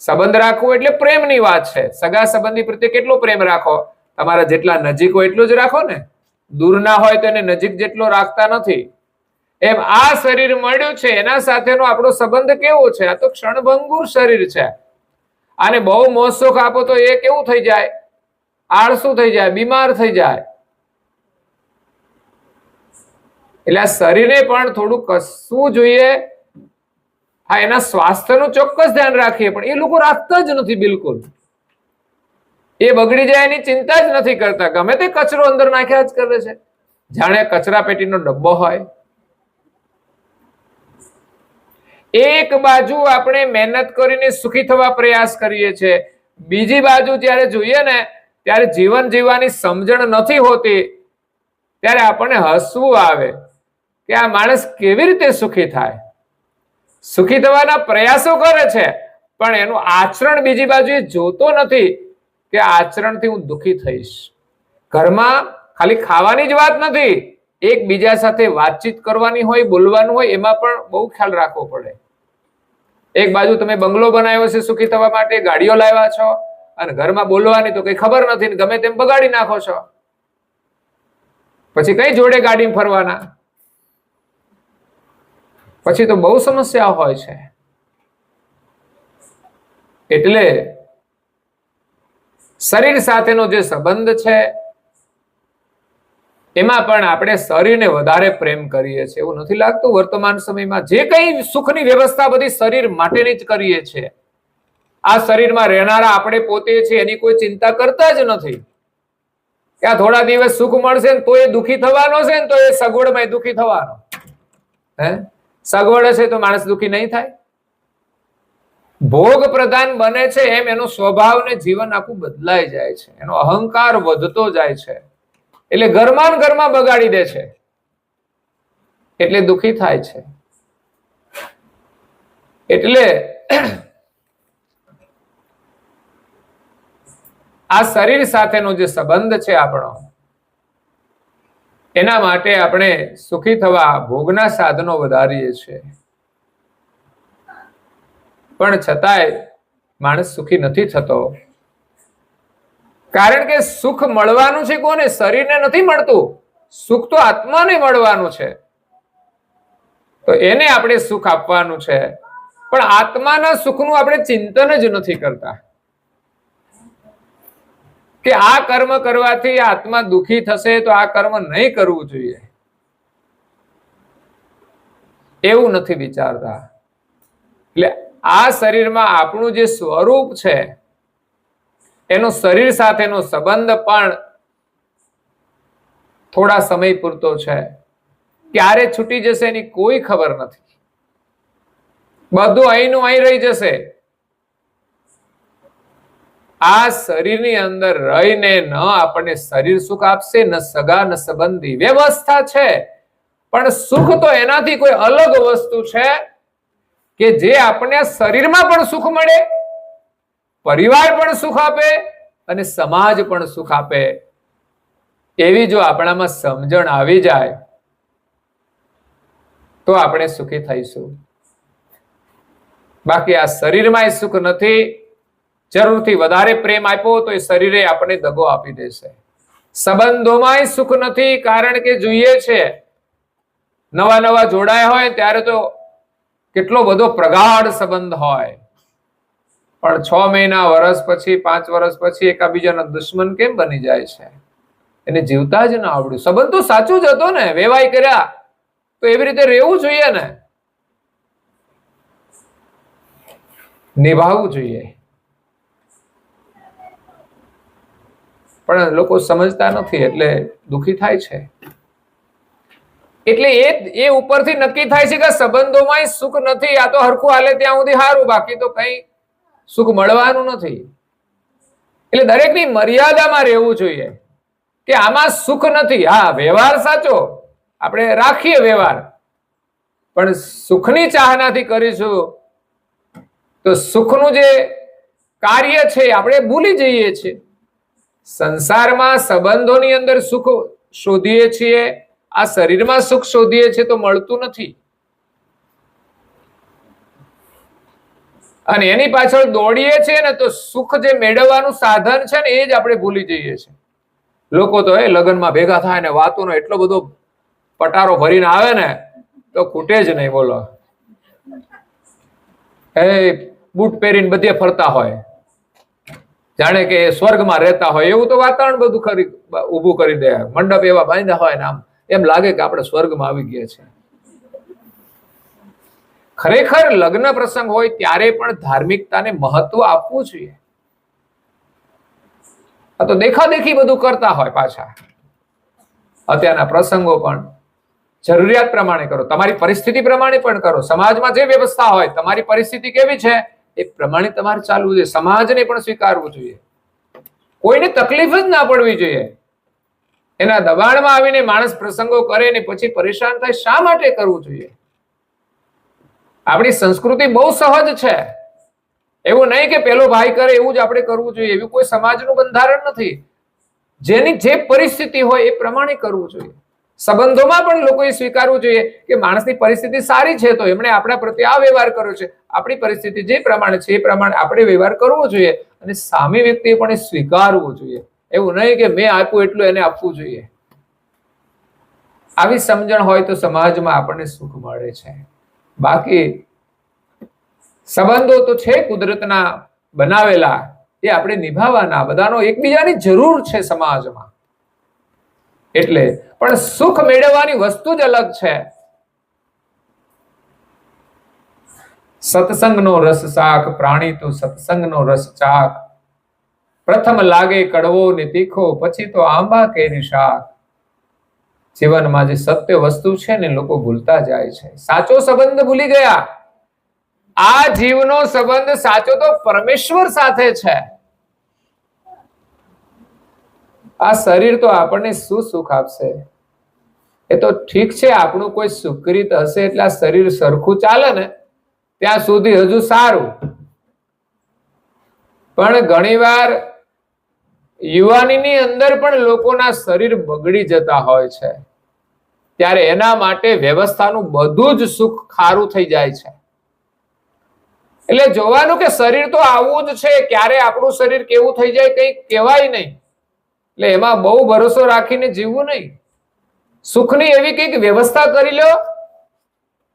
સંબંધ રાખવો એટલે પ્રેમની વાત છે. સગા સંબંધી પ્રત્યે કેટલો પ્રેમ રાખો, તમારા જેટલા નજીક હોય એટલું જ રાખો ને, દૂર ના હોય તો એને નજીક જેટલો રાખતા નથી. એમ આ શરીર મળ્યું છે એના સાથેનો આપણો સંબંધ કેવો છે? આ તો ક્ષણભંગુર શરીર છે. આને બહુ મોજ શોખ આપો તો એ કેવું થઈ જાય? આળસુ થઈ જાય, બીમાર થઈ જાય. એટલે આ શરીરે પણ થોડું કસવું જોઈએ. હા, એના સ્વાસ્થ્યનું ચોક્કસ ધ્યાન રાખીએ, પણ એ લોકો રાખતા જ નથી બિલકુલ. એ બગડી જાય એની ચિંતા જ નથી કરતા, ગમે તે કચરો અંદર નાખ્યા જ કરે છે, જાણે કચરા પેટીનો ડબ્બો હોય. એક બાજુ આપણે મહેનત કરીને સુખી થવા પ્રયાસ કરીએ છીએ, બીજી બાજુ જ્યારે જોઈએ ને ત્યારે જીવન જીવવાની સમજણ નથી હોતી, ત્યારે આપણને હસવું આવે કે આ માણસ કેવી રીતે સુખી થાય. સુખી થવાના પ્રયાસો કરે છે, પણ એનું આચરણ બીજી બાજુ જોતો નથી કે આચરણથી હું દુઃખી થઈશ. ઘરમાં ખાલી ખાવાની જ વાત નથી, એકબીજા સાથે વાતચીત કરવાની હોય, બોલવાનું હોય, એમાં પણ બહુ ખ્યાલ રાખવો પડે. એક બાજુ તમે બંગલો બનાવ્યો છે સુખી થવા માટે, ગાડીઓ લાવ્યા છો, અને ઘરમાં બોલવાની તો કઈ ખબર નથી ને ગમે તેમ બગાડી નાખો છો. પછી કઈ જોડે ગાડી ફરવાના? પછી તો બહુ સમસ્યા હોય છે. એટલે શરીર સાથેનો જે સંબંધ છે એમાં પણ આપણે શરીરને વધારે પ્રેમ કરીએ છીએ. એવું નથી લાગતું વર્તમાન સમયમાં જે કઈ સુખની વ્યવસ્થા બધી શરીર માટેની જ કરીએ છીએ. આ શરીરમાં રહેનારા આપણે પોતે છે, એની કોઈ ચિંતા કરતા જ નથી કે આ થોડા દિવસ સુખ મળશે ને તો એ દુઃખી થવાનો છે ને તો એ સગવડમાં દુઃખી થવાનો. હે, સગવડ હશે તો માણસ દુઃખી નહીં થાય? ભોગ પ્રધાન બને છે એમ એનો સ્વભાવ ને જીવન આખું બદલાઈ જાય છે, એનો અહંકાર વધતો જાય છે, એટલે ઘરમાં ઘરમાં બગાડી દે છે, એટલે દુઃખી થાય છે. એટલે આ શરીર સાથેનો જે સંબંધ છે આપણો, એના માટે આપણે સુખી થવા ભોગના સાધનો વધારીએ છીએ, પણ છતાંય માણસ સુખી નથી થતો. કારણ કે સુખ મળવાનું છે કોને? શરીરને નથી મળતું. સુખ તો આત્માને મળવાનું છે, તો એને આપણે સુખ આપવાનું છે. પણ આત્માના સુખનું આપણે ચિંતન જ નથી કરતા કે આ કર્મ કરવાથી આત્મા દુઃખી થશે તો આ કર્મ નહીં કરવું જોઈએ, એવું નથી વિચારતા. એટલે આ શરીરમાં આપણું જે સ્વરૂપ છે એનો શરીર સાથેનો સંબંધ પણ થોડા સમય પૂરતો છે, ક્યારે છૂટી જશે એની કોઈ ખબર નથી. બધું અહીંનું અહીં રહી જશે. આ શરીરની અંદર રહીને ન આપણને શરીર સુખ આપશે, ન સગા ન સંબંધી. વ્યવસ્થા છે, પણ સુખ તો એનાથી કોઈ અલગ વસ્તુ છે કે જે આપણને શરીરમાં પણ સુખ મળે, પરિવાર પણ સુખ આપે અને સમાજ પણ સુખ આપે. એવી જો આપણામાં સમજણ આવી જાય તો આપણે સુખી થઈશું. બાકી આ શરીરમાં સુખ નથી. જરૂરથી વધારે પ્રેમ આપ્યો તો એ શરીરે આપણે દગો આપી દેશે. સંબંધોમાં સુખ નથી, કારણ કે જોઈએ છે નવા નવા જોડાયા હોય ત્યારે તો કેટલો બધો પ્રગાઢ સંબંધ હોય, પણ 6 મહિના, વર્ષ પછી, 5 વર્ષ પછી એકાબીજાના દુશ્મન કેમ બની જાય છે? એને જીવતા જ ના આવડ્યું. સંબંધ તો સાચું જ હતો ને, વેવાય કર્યા તો એવી રીતે રહેવું જોઈએ ને, નિભાવવું જોઈએ. પણ લોકો સમજતા નથી એટલે દુઃખી થાય છે. એટલે એ ઉપરથી નક્કી થાય છે કે સંબંધોમાં સુખ નથી. આ તો હરખું હાલે ત્યાં સુધી સારું, બાકી તો કઈ સુખ મળવાનું નથી. એટલે દરેકની મર્યાદામાં રહેવું જોઈએ કે આમાં સુખ નથી. હા, વ્યવહાર સાચો, આપણે રાખીએ વ્યવહાર, પણ સુખની ચાહનાથી કરીશું તો સુખનું જે કાર્ય છે આપણે ભૂલી જઈએ છીએ. સંસારમાં સંબંધોની અંદર સુખ શોધીએ છીએ, આ શરીરમાં સુખ શોધીએ છીએ તો મળતું નથી, અને એની પાછળ દોડીએ છીએ ને તો સુખ જે મેળવવાનું સાધન છે ને એ જ આપણે ભૂલી જઈએ છીએ. લોકો તો લગ્નમાં ભેગા થાય ને વાતોનો એટલો બધો પટારો ભરીને આવે ને તો ખૂટે જ નહીં. બોલો, બૂટ પહેરીને બધે ફરતા હોય, જાણે કે સ્વર્ગમાં રહેતા હોય એવું તો વાતાવરણ બધું ખરી ઊભું કરી દે. મંડપ એવા બાંધ્યા હોય ને આમ એમ લાગે કે આપણે સ્વર્ગમાં આવી ગયા છે. ખરેખર લગ્ન પ્રસંગ હોય ત્યારે પણ ધાર્મિકતાને મહત્વ આપવું જોઈએ. આ તો દેખાદેખી બધું કરતા હોય. પાછા અત્યારના પ્રસંગો પણ જરૂરિયાત પ્રમાણે કરો, તમારી પરિસ્થિતિ પ્રમાણે પણ કરો. સમાજમાં જે વ્યવસ્થા હોય, તમારી પરિસ્થિતિ કેવી છે એ પ્રમાણે તમારે ચાલવું જોઈએ. સમાજને પણ સ્વીકારવું જોઈએ, કોઈને તકલીફ જ ના પડવી જોઈએ. એના દબાણમાં આવીને માણસ પ્રસંગો કરે ને પછી પરેશાન થાય, શા માટે કરવું જોઈએ? આપણી સંસ્કૃતિ બહુ સહજ છે. એવું નહીં કે પેલો ભાઈ કરે એવું જ આપણે કરવું જોઈએ, એવું કોઈ સમાજનું બંધારણ નથી. જેની જે પરિસ્થિતિ હોય એ પ્રમાણે કરવું જોઈએ. સંબંધોમાં પણ લોકોએ સ્વીકારવું જોઈએ કે માણસની પરિસ્થિતિ સારી છે તો એમણે આપણા પ્રત્યે આ વ્યવહાર કર્યો છે, આપણી પરિસ્થિતિ જે પ્રમાણે છે એ પ્રમાણે આપણે વ્યવહાર કરવો જોઈએ, અને સામે વ્યક્તિએ પણ એ સ્વીકારવું જોઈએ. એવું નહીં કે મેં આપ્યું એટલું એને આપવું જોઈએ. આવી સમજણ હોય તો સમાજમાં આપણને સુખ મળે છે. બાકી સંબંધો તો છે કુદરતના બનાવેલા, એ આપણે નિભાવવાના. બધાનો એકબીજાની જરૂર છે સમાજમાં. એટલે પણ સુખ મેળવવાની વસ્તુ જ અલગ છે. સત્સંગનો રસ શાક, પ્રાણી તો સત્સંગનો રસ ચાક. પ્રથમ લાગે કડવો ને તીખો, પછી તો આંબા કેરી શાક. જીવનમાં જે સત્ય વસ્તુ છે ને લોકો ભૂલતા જાય છે. સાચો સંબંધ ભૂલી ગયા. આ જીવનો સંબંધ સાચો તો પરમેશ્વર સાથે છે. આ શરીર તો આપણને શું સુખ આપશે? એ તો ઠીક છે, આપણું કોઈ સુકૃત હશે એટલે આ શરીર સરખું ચાલે ને ત્યાં સુધી હજુ સારું. પણ ઘણીવાર યુવાનીની અંદર પણ લોકોના શરીર બગડી જતા હોય છે, ત્યારે એના માટે વ્યવસ્થાનું બધું જ સુખ ખારું થઈ જાય છે. એટલે જોવાનું કે શરીર તો આવું જ છે, ક્યારે આપણું શરીર કેવું થઈ જાય કઈ કહેવાય નહીં. એટલે એમાં બહુ ભરોસો રાખીને જીવવું નહીં. સુખની એવી કઈક વ્યવસ્થા કરી લો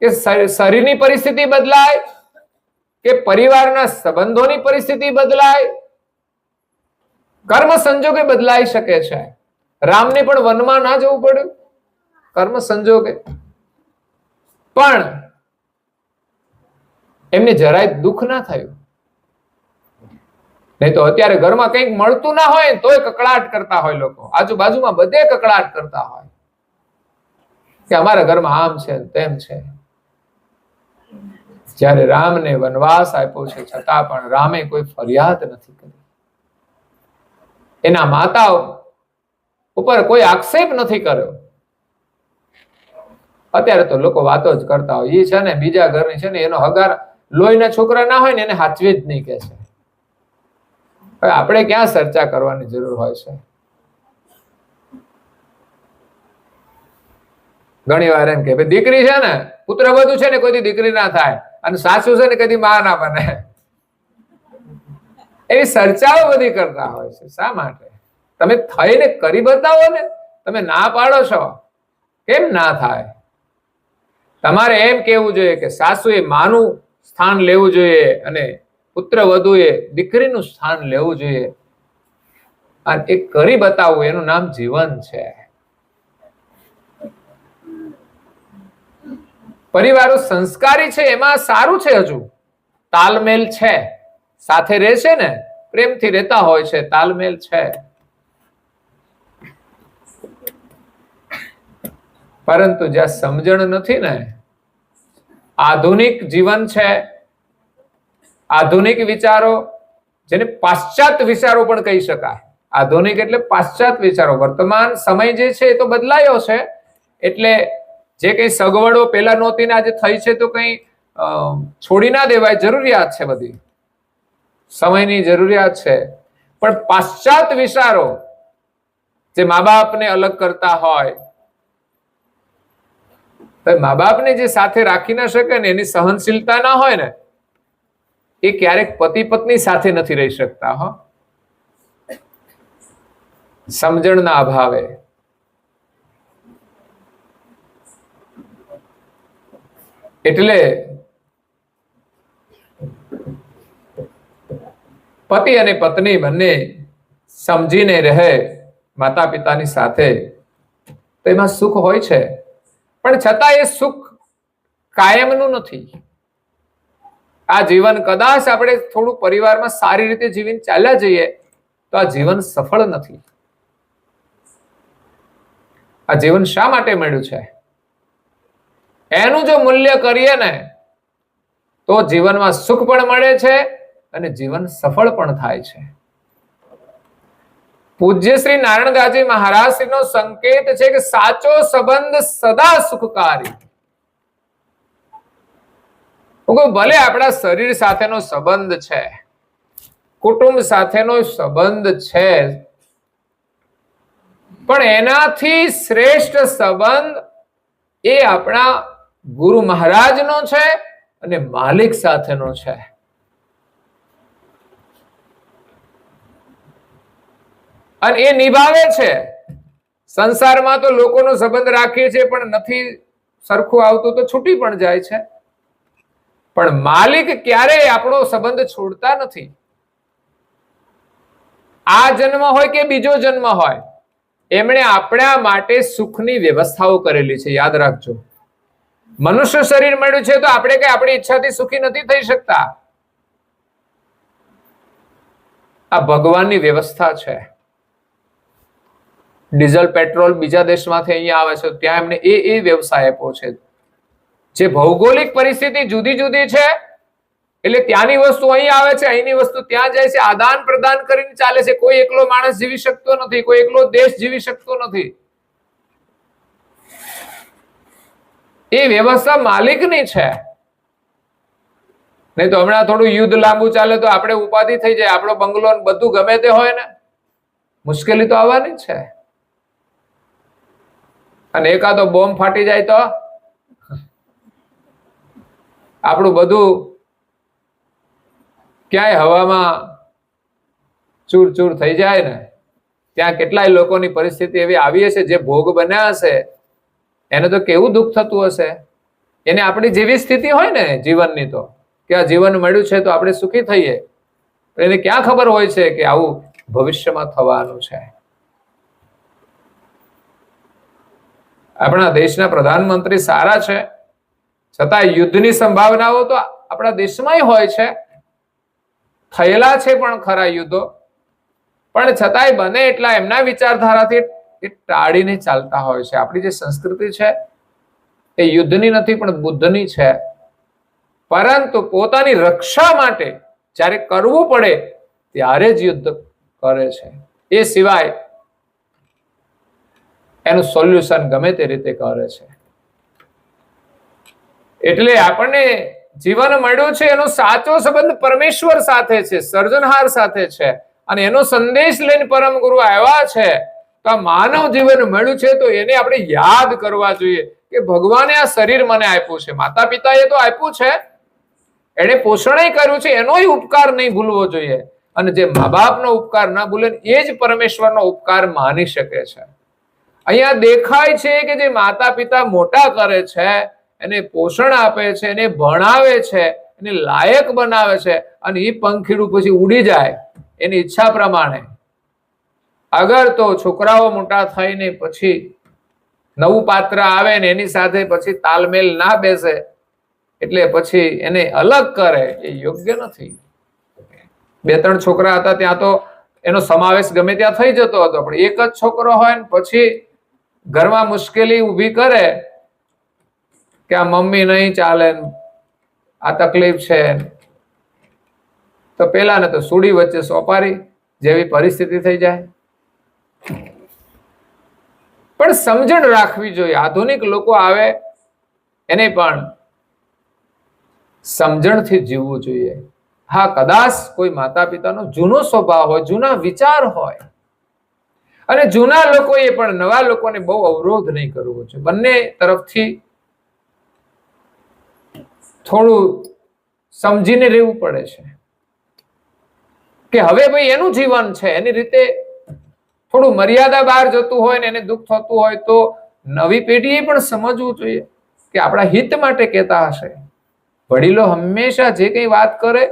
કે શરીરની પરિસ્થિતિ બદલાય, કે પરિવારના સંબંધોની પરિસ્થિતિ બદલાય, કર્મ સંજોગે બદલાઈ શકે છે. રામને પણ વનમાં ના જવું પડ્યું કર્મ સંજોગે, પણ એમને જરાય દુઃખ ના થયું. નહીં તો અત્યારે ઘરમાં કંઈક મળતું ના હોય તોય કકળાટ કરતા હોય લોકો, આજુબાજુમાં બધે કકળાટ કરતા હોય કે અમારા ઘરમાં આમ છે તેમ છે. જ્યારે રામને વનવાસ આપ્યો છે છતાં પણ રામે કોઈ ફરિયાદ નથી કરી, એના માતા ઉપર કોઈ આક્ષેપ નથી કર્યો. અત્યારે તો લોકો વાતો જ કરતા હોય, એ છે ને બીજા ઘરની છે ને એનો હગાર લોહીના છોકરા ના હોય ને એને હાચવી જ નહીં કે છે. આપણે ક્યાં ચર્ચા કરવાની જરૂર હોય છે? ઘણી વાર એમ કે દીકરી છે ને પુત્ર વધુ છે ને કોઈ દીકરી ના થાય, અને સાસુ છે ને કદી માં ના બને. એવી ચર્ચાઓ બધી કરતા હોય છે. શા માટે? તમે થઈને કરી બતાવો ને. તમે ના પાડો છો, કેમ ના થાય? તમારે એમ કેવું જોઈએ કે સાસુએ માનું સ્થાન લેવું જોઈએ અને પુત્ર વધુએ દીકરીનું સ્થાન લેવું જોઈએ, અને એ કરી બતાવવું એનું નામ જીવન છે. પરિવારો સંસ્કારી છે એમાં સારું છે, હજુ તાલમેલ છે, સાથે રહેશે ને પ્રેમથી રહેતા હોય છે, તાલમેલ છે. પરંતુ જ્યાં સમજણ નથી ને, આધુનિક જીવન છે, આધુનિક વિચારો, જેને પાશ્ચાત વિચારો પણ કહી શકાય. આધુનિક એટલે પાશ્ચાત વિચારો. વર્તમાન સમય જે છે એ તો બદલાયો છે, એટલે જે કઈ સગવડો પેલા નહોતી ને આજે થઈ છે તો કઈ છોડી ના દેવાય. જરૂરિયાત છે, બધી સમયની જરૂરિયાત છે. પણ પાશ્ચાત વિચારો જે મા બાપને અલગ કરતા હોય, તો મા બાપને જે સાથે રાખી ના શકે ને, એની સહનશીલતા ના હોય ને, એ ક્યારેક પતિ પત્ની સાથે નથી રહી શકતા. હો, સમજણના અભાવે. એટલે પતિ અને પત્ની બંને સમજીને રહે માતા પિતાની સાથે તો એમાં સુખ હોય છે, પણ છતાં એ સુખ કાયમનું નથી. આ જીવન કદાચ આપણે થોડું પરિવારમાં સારી રીતે જીવીને ચાલ્યા જઈએ તો આ જીવન સફળ નથી. આ જીવન શા માટે મળ્યું છે એનું જો મૂલ્ય કરીએ ને તો જીવનમાં સુખ પણ મળે છે અને જીવન સફળ પણ થાય છે. પૂજ્ય શ્રી નારાયણદાસજી મહારાજ શ્રીનો સંકેત છે કે સાચો સંબંધ સદા સુખકારી. ભલે આપણા શરીર સાથેનો સંબંધ છે, કુટુંબ સાથેનો સંબંધ છે, પણ એનાથી શ્રેષ્ઠ સંબંધ એ આપણા ગુરુ મહારાજનો છે અને માલિક સાથેનો છે. અને એ નિભાવે છે. સંસારમાં તો લોકોનો સંબંધ રાખીએ છીએ પણ નથી સરખું આવતું તો છૂટી પણ જાય છે, પણ માલિક ક્યારેય આપણો સંબંધ છોડતા નથી. આ જન્મ હોય કે બીજો જન્મ હોય, એમણે આપણા માટે સુખની વ્યવસ્થાઓ કરેલી છે. યાદ રાખજો, મનુષ્ય શરીર મળ્યું છે તો આપણે કઈ આપણી ઈચ્છાથી સુખી નથી થઈ શકતા. આ ભગવાનની વ્યવસ્થા છે. ડીઝલ પેટ્રોલ બીજા દેશમાંથી અહીંયા આવે છે, ત્યાં એમને એ વ્યવસાય આપ્યો છે. જે ભૌગોલિક પરિસ્થિતિ જુદી જુદી છે એટલે ત્યાંની વસ્તુ અહીં આવે છે, અહીંની વસ્તુ ત્યાં જાય છે, આદાન પ્રદાન કરીને ચાલે છે. કોઈ એકલો માણસ જીવી શકતો નથી, કોઈ એકલો દેશ જીવી શકતો નથી. એ વ્યવસ્થા માલિકની છે. નહીં તો હમણાં થોડું યુદ્ધ લાંબુ ચાલે તો આપણે ઉપાધિ થઈ જાય, આપણો બંગલો બધું ગમે તે હોય ને, મુશ્કેલી તો આવવાની છે. અને એકાદો બોમ્બ ફાટી જાય તો આપણું બધું ક્યાંય હવામાં ચૂર ચૂર થઈ જાય ને. ત્યાં કેટલાય લોકોની પરિસ્થિતિ એવી આવી હશે, જે ભોગ બન્યા હશે, એને તો કેવું દુઃખ થતું હશે. એને આપણી જેવી સ્થિતિ હોય ને જીવનની, તો કે આ જીવન મળ્યું છે તો આપણે સુખી થઈએ, એને ક્યાં ખબર હોય છે કે આવું ભવિષ્યમાં થવાનું છે. આપણા દેશના પ્રધાનમંત્રી સારા છે, છતાં યુદ્ધની સંભાવનાઓ તો આપણા દેશમાં હોય છે. થયેલા છે પણ ખરા યુદ્ધો, પણ છતાંય બને એટલા એમના વિચારધારાથી એ ટાળીને ચાલતા હોય છે. આપણી જે સંસ્કૃતિ છે એ યુદ્ધની નથી પણ બુદ્ધની છે. પરંતુ પોતાની રક્ષા માટે જ્યારે કરવું પડે ત્યારે જ યુદ્ધ કરે છે. એ સિવાય એનું સોલ્યુશન ગમે તે રીતે કરે છે. એટલે આપણને જીવન મળ્યું છે એનો સાચો સંબંધ પરમેશ્વર સાથે છે, સર્જનહાર સાથે છે, અને એનો સંદેશ લઈને પરમ ગુરુ આવ્યા છે. તો આ માનવ જીવન મળ્યું છે તો એને આપણે યાદ કરવા જોઈએ કે ભગવાને આ શરીર મને આપ્યું છે, માતા પિતાએ તો આપ્યું છે, એને પોષણ કર્યું છે, એનોય ઉપકાર નહીં ભૂલવો જોઈએ. અને જે મા બાપનો ઉપકાર ના ભૂલે એ જ પરમેશ્વરનો ઉપકાર માની શકે છે. અહીંયા દેખાય છે કે જે માતા પિતા મોટા કરે છે, એને પોષણ આપે છે, એને ભણાવે છે, એને લાયક બનાવે છે, અને એ પંખીડું પછી ઉડી જાય એની ઈચ્છા પ્રમાણે. અગર તો છોકરાઓ મોટા થઈને પછી નવું પાત્ર આવે ને એની સાથે પછી તાલમેલ ના બેસે એટલે પછી એને અલગ કરે, એ યોગ્ય નથી. 2-3 છોકરા હતા ત્યાં તો એનો સમાવેશ ગમે ત્યાં થઈ જતો હતો, પણ એક જ છોકરો હોય ને પછી ઘરમાં મુશ્કેલી ઊભી કરે કે આ મમ્મી નહીં ચાલે, આ તકલીફ છે, તો પેલાને તો સુડી વચ્ચે સોપારી જેવી પરિસ્થિતિ થઈ જાય. પણ સમજણ રાખવી જોઈએ. આધુનિક લોકો આવે એને પણ સમજણથી જીવવું જોઈએ. હા, કદાચ કોઈ માતા પિતાનો જૂનો સ્વભાવ હોય, જૂના વિચાર હોય, અને જૂના લોકોએ પણ નવા લોકોને બહુ અવરોધ નહીં કરવો જોઈએ. બંને તરફથી થોડું સમજીને રહેવું પડે છે કે હવે ભાઈ એનું જીવન છે, એની રીતે થોડું મર્યાદા બહાર જતું હોય ને એને દુઃખ થતું હોય તો નવી પેઢીએ પણ સમજવું જોઈએ કે આપણા હિત માટે કહેતા હશે. વડીલો હંમેશા જે કંઈ વાત કરે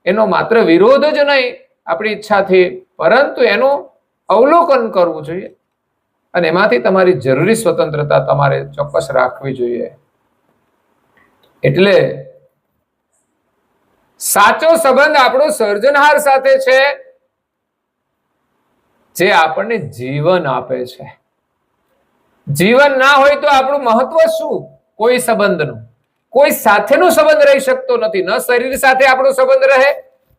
એનો માત્ર વિરોધ જ નહીં આપણી ઈચ્છાથી, પરંતુ એનું અવલોકન કરવું જોઈએ અને એમાંથી તમારી જરૂરી સ્વતંત્રતા તમારે ચોક્કસ રાખવી જોઈએ. એટલે સાચો સંબંધ આપણો સર્જનહાર સાથે છે, જે આપણને જીવન આપે છે. જીવન ના હોય તો આપણું મહત્વ શું? કોઈ સંબંધનું, કોઈ સાથેનો સંબંધ રહી શકતો નથી. ન શરીર સાથે આપણો સંબંધ રહે,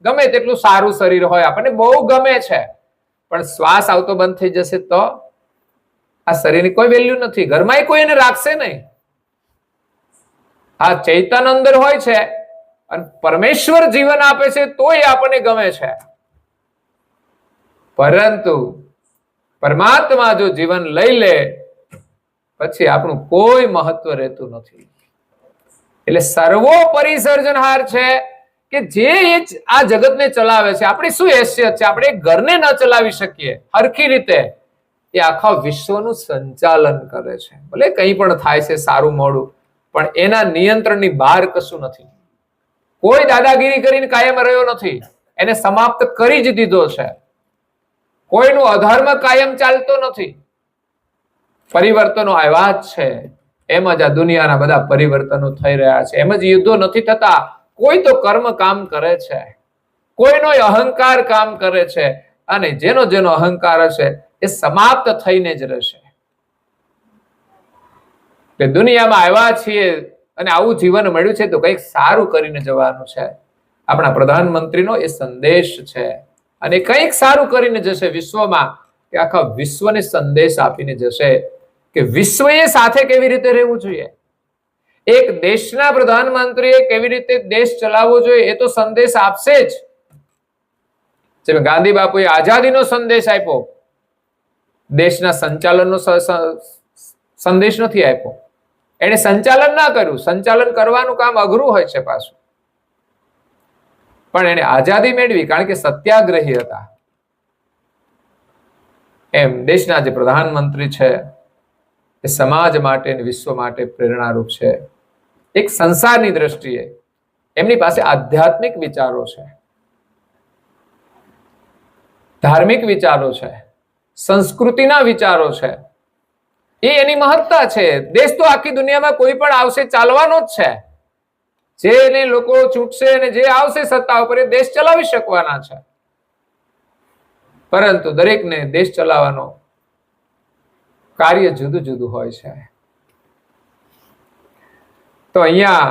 ગમે તેટલું સારું શરીર હોય, આપણને બહુ ગમે છે, પણ શ્વાસ આવતો બંધ થઈ જશે તો આ શરીરની કોઈ વેલ્યુ નથી. ઘરમાં કોઈ એને રાખશે નહીં. આ ચૈતન અંદર હોય છે અને પરમેશ્વર જીવન આપે છે તોય આપણને ગમે છે, પરંતુ પરમાત્મા જો જીવન લઈ લે પછી આપણું કોઈ મહત્વ રહેતું નથી. એટલે સર્વોપરી સર્જનહાર છે કે જે આ જગતને ચલાવે છે. આપણી શું હેસિયત છે? આપણે ઘરને ન ચલાવી શકીએ હરખી રીતે, એ આખા વિશ્વનું સંચાલન કરે છે. ભલે કંઈ પણ થાય છે સારું મોડું, પણ એના નિયંત્રણની બહાર કશું નથી. કોઈ દાદાગીરી કરીને કાયમ રહ્યો નથી, એને સમાપ્ત કરી જ દીધો છે. કોઈનું અધર્મ કાયમ ચાલતો નથી. પરિવર્તનો આવ્યા જ છે, એમ જ આ દુનિયાના બધા પરિવર્તનો થઈ રહ્યા છે. એમ જ યુદ્ધો નથી થતા. કોઈ તો કર્મ કામ કરે છે, કોઈનો અહંકાર કામ કરે છે, અને જેનો જેનો અહંકાર હશે એ સમાપ્ત થઈને જ રહેશે. કે દુનિયામાં આવ્યા છીએ અને આવું જીવન મળ્યું છે તો કંઈક સારું કરીને જવાનું છે. આપણા પ્રધાનમંત્રીનો એ સંદેશ છે અને કંઈક સારું કરીને જશે વિશ્વમાં, કે આખા વિશ્વને સંદેશ આપીને જશે કે વિશ્વએ સાથે કેવી રીતે રહેવું જોઈએ, એક દેશના પ્રધાનમંત્રીએ કેવી રીતે દેશ ચલાવવો જોઈએ એ તો સંદેશ આપશે જ. જેમ ગાંધી બાપુએ આઝાદીનો સંદેશ આપ્યો, દેશના સંચાલનનો સંદેશ નથી આપ્યો. એને સંચાલન ના કર્યું. સંચાલન કરવાનું કામ અઘરું હોય છે પાછું, પણ એને આઝાદી મેળવી કારણ કે સત્યાગ્રહી હતા. એમ દેશના જે પ્રધાનમંત્રી છે એ સમાજ માટે અને વિશ્વ માટે પ્રેરણારૂપ છે. એક સંસારની દ્રષ્ટિએ એમની પાસે આધ્યાત્મિક વિચારો છે, ધાર્મિક વિચારો છે, સંસ્કૃતિના વિચારો છે. એ એની મહત્તા છે. દેશ તો આખી દુનિયામાં કોઈ પણ આવશે ચાલવાનો જ છે. જેને લોકો છૂટશે અને જે આવશે સત્તા ઉપર એ દેશ ચલાવી શકવાના છે, પરંતુ દરેકને દેશ ચલાવવાનો કાર્ય જુદું જુદું હોય છે. તો અહીંયા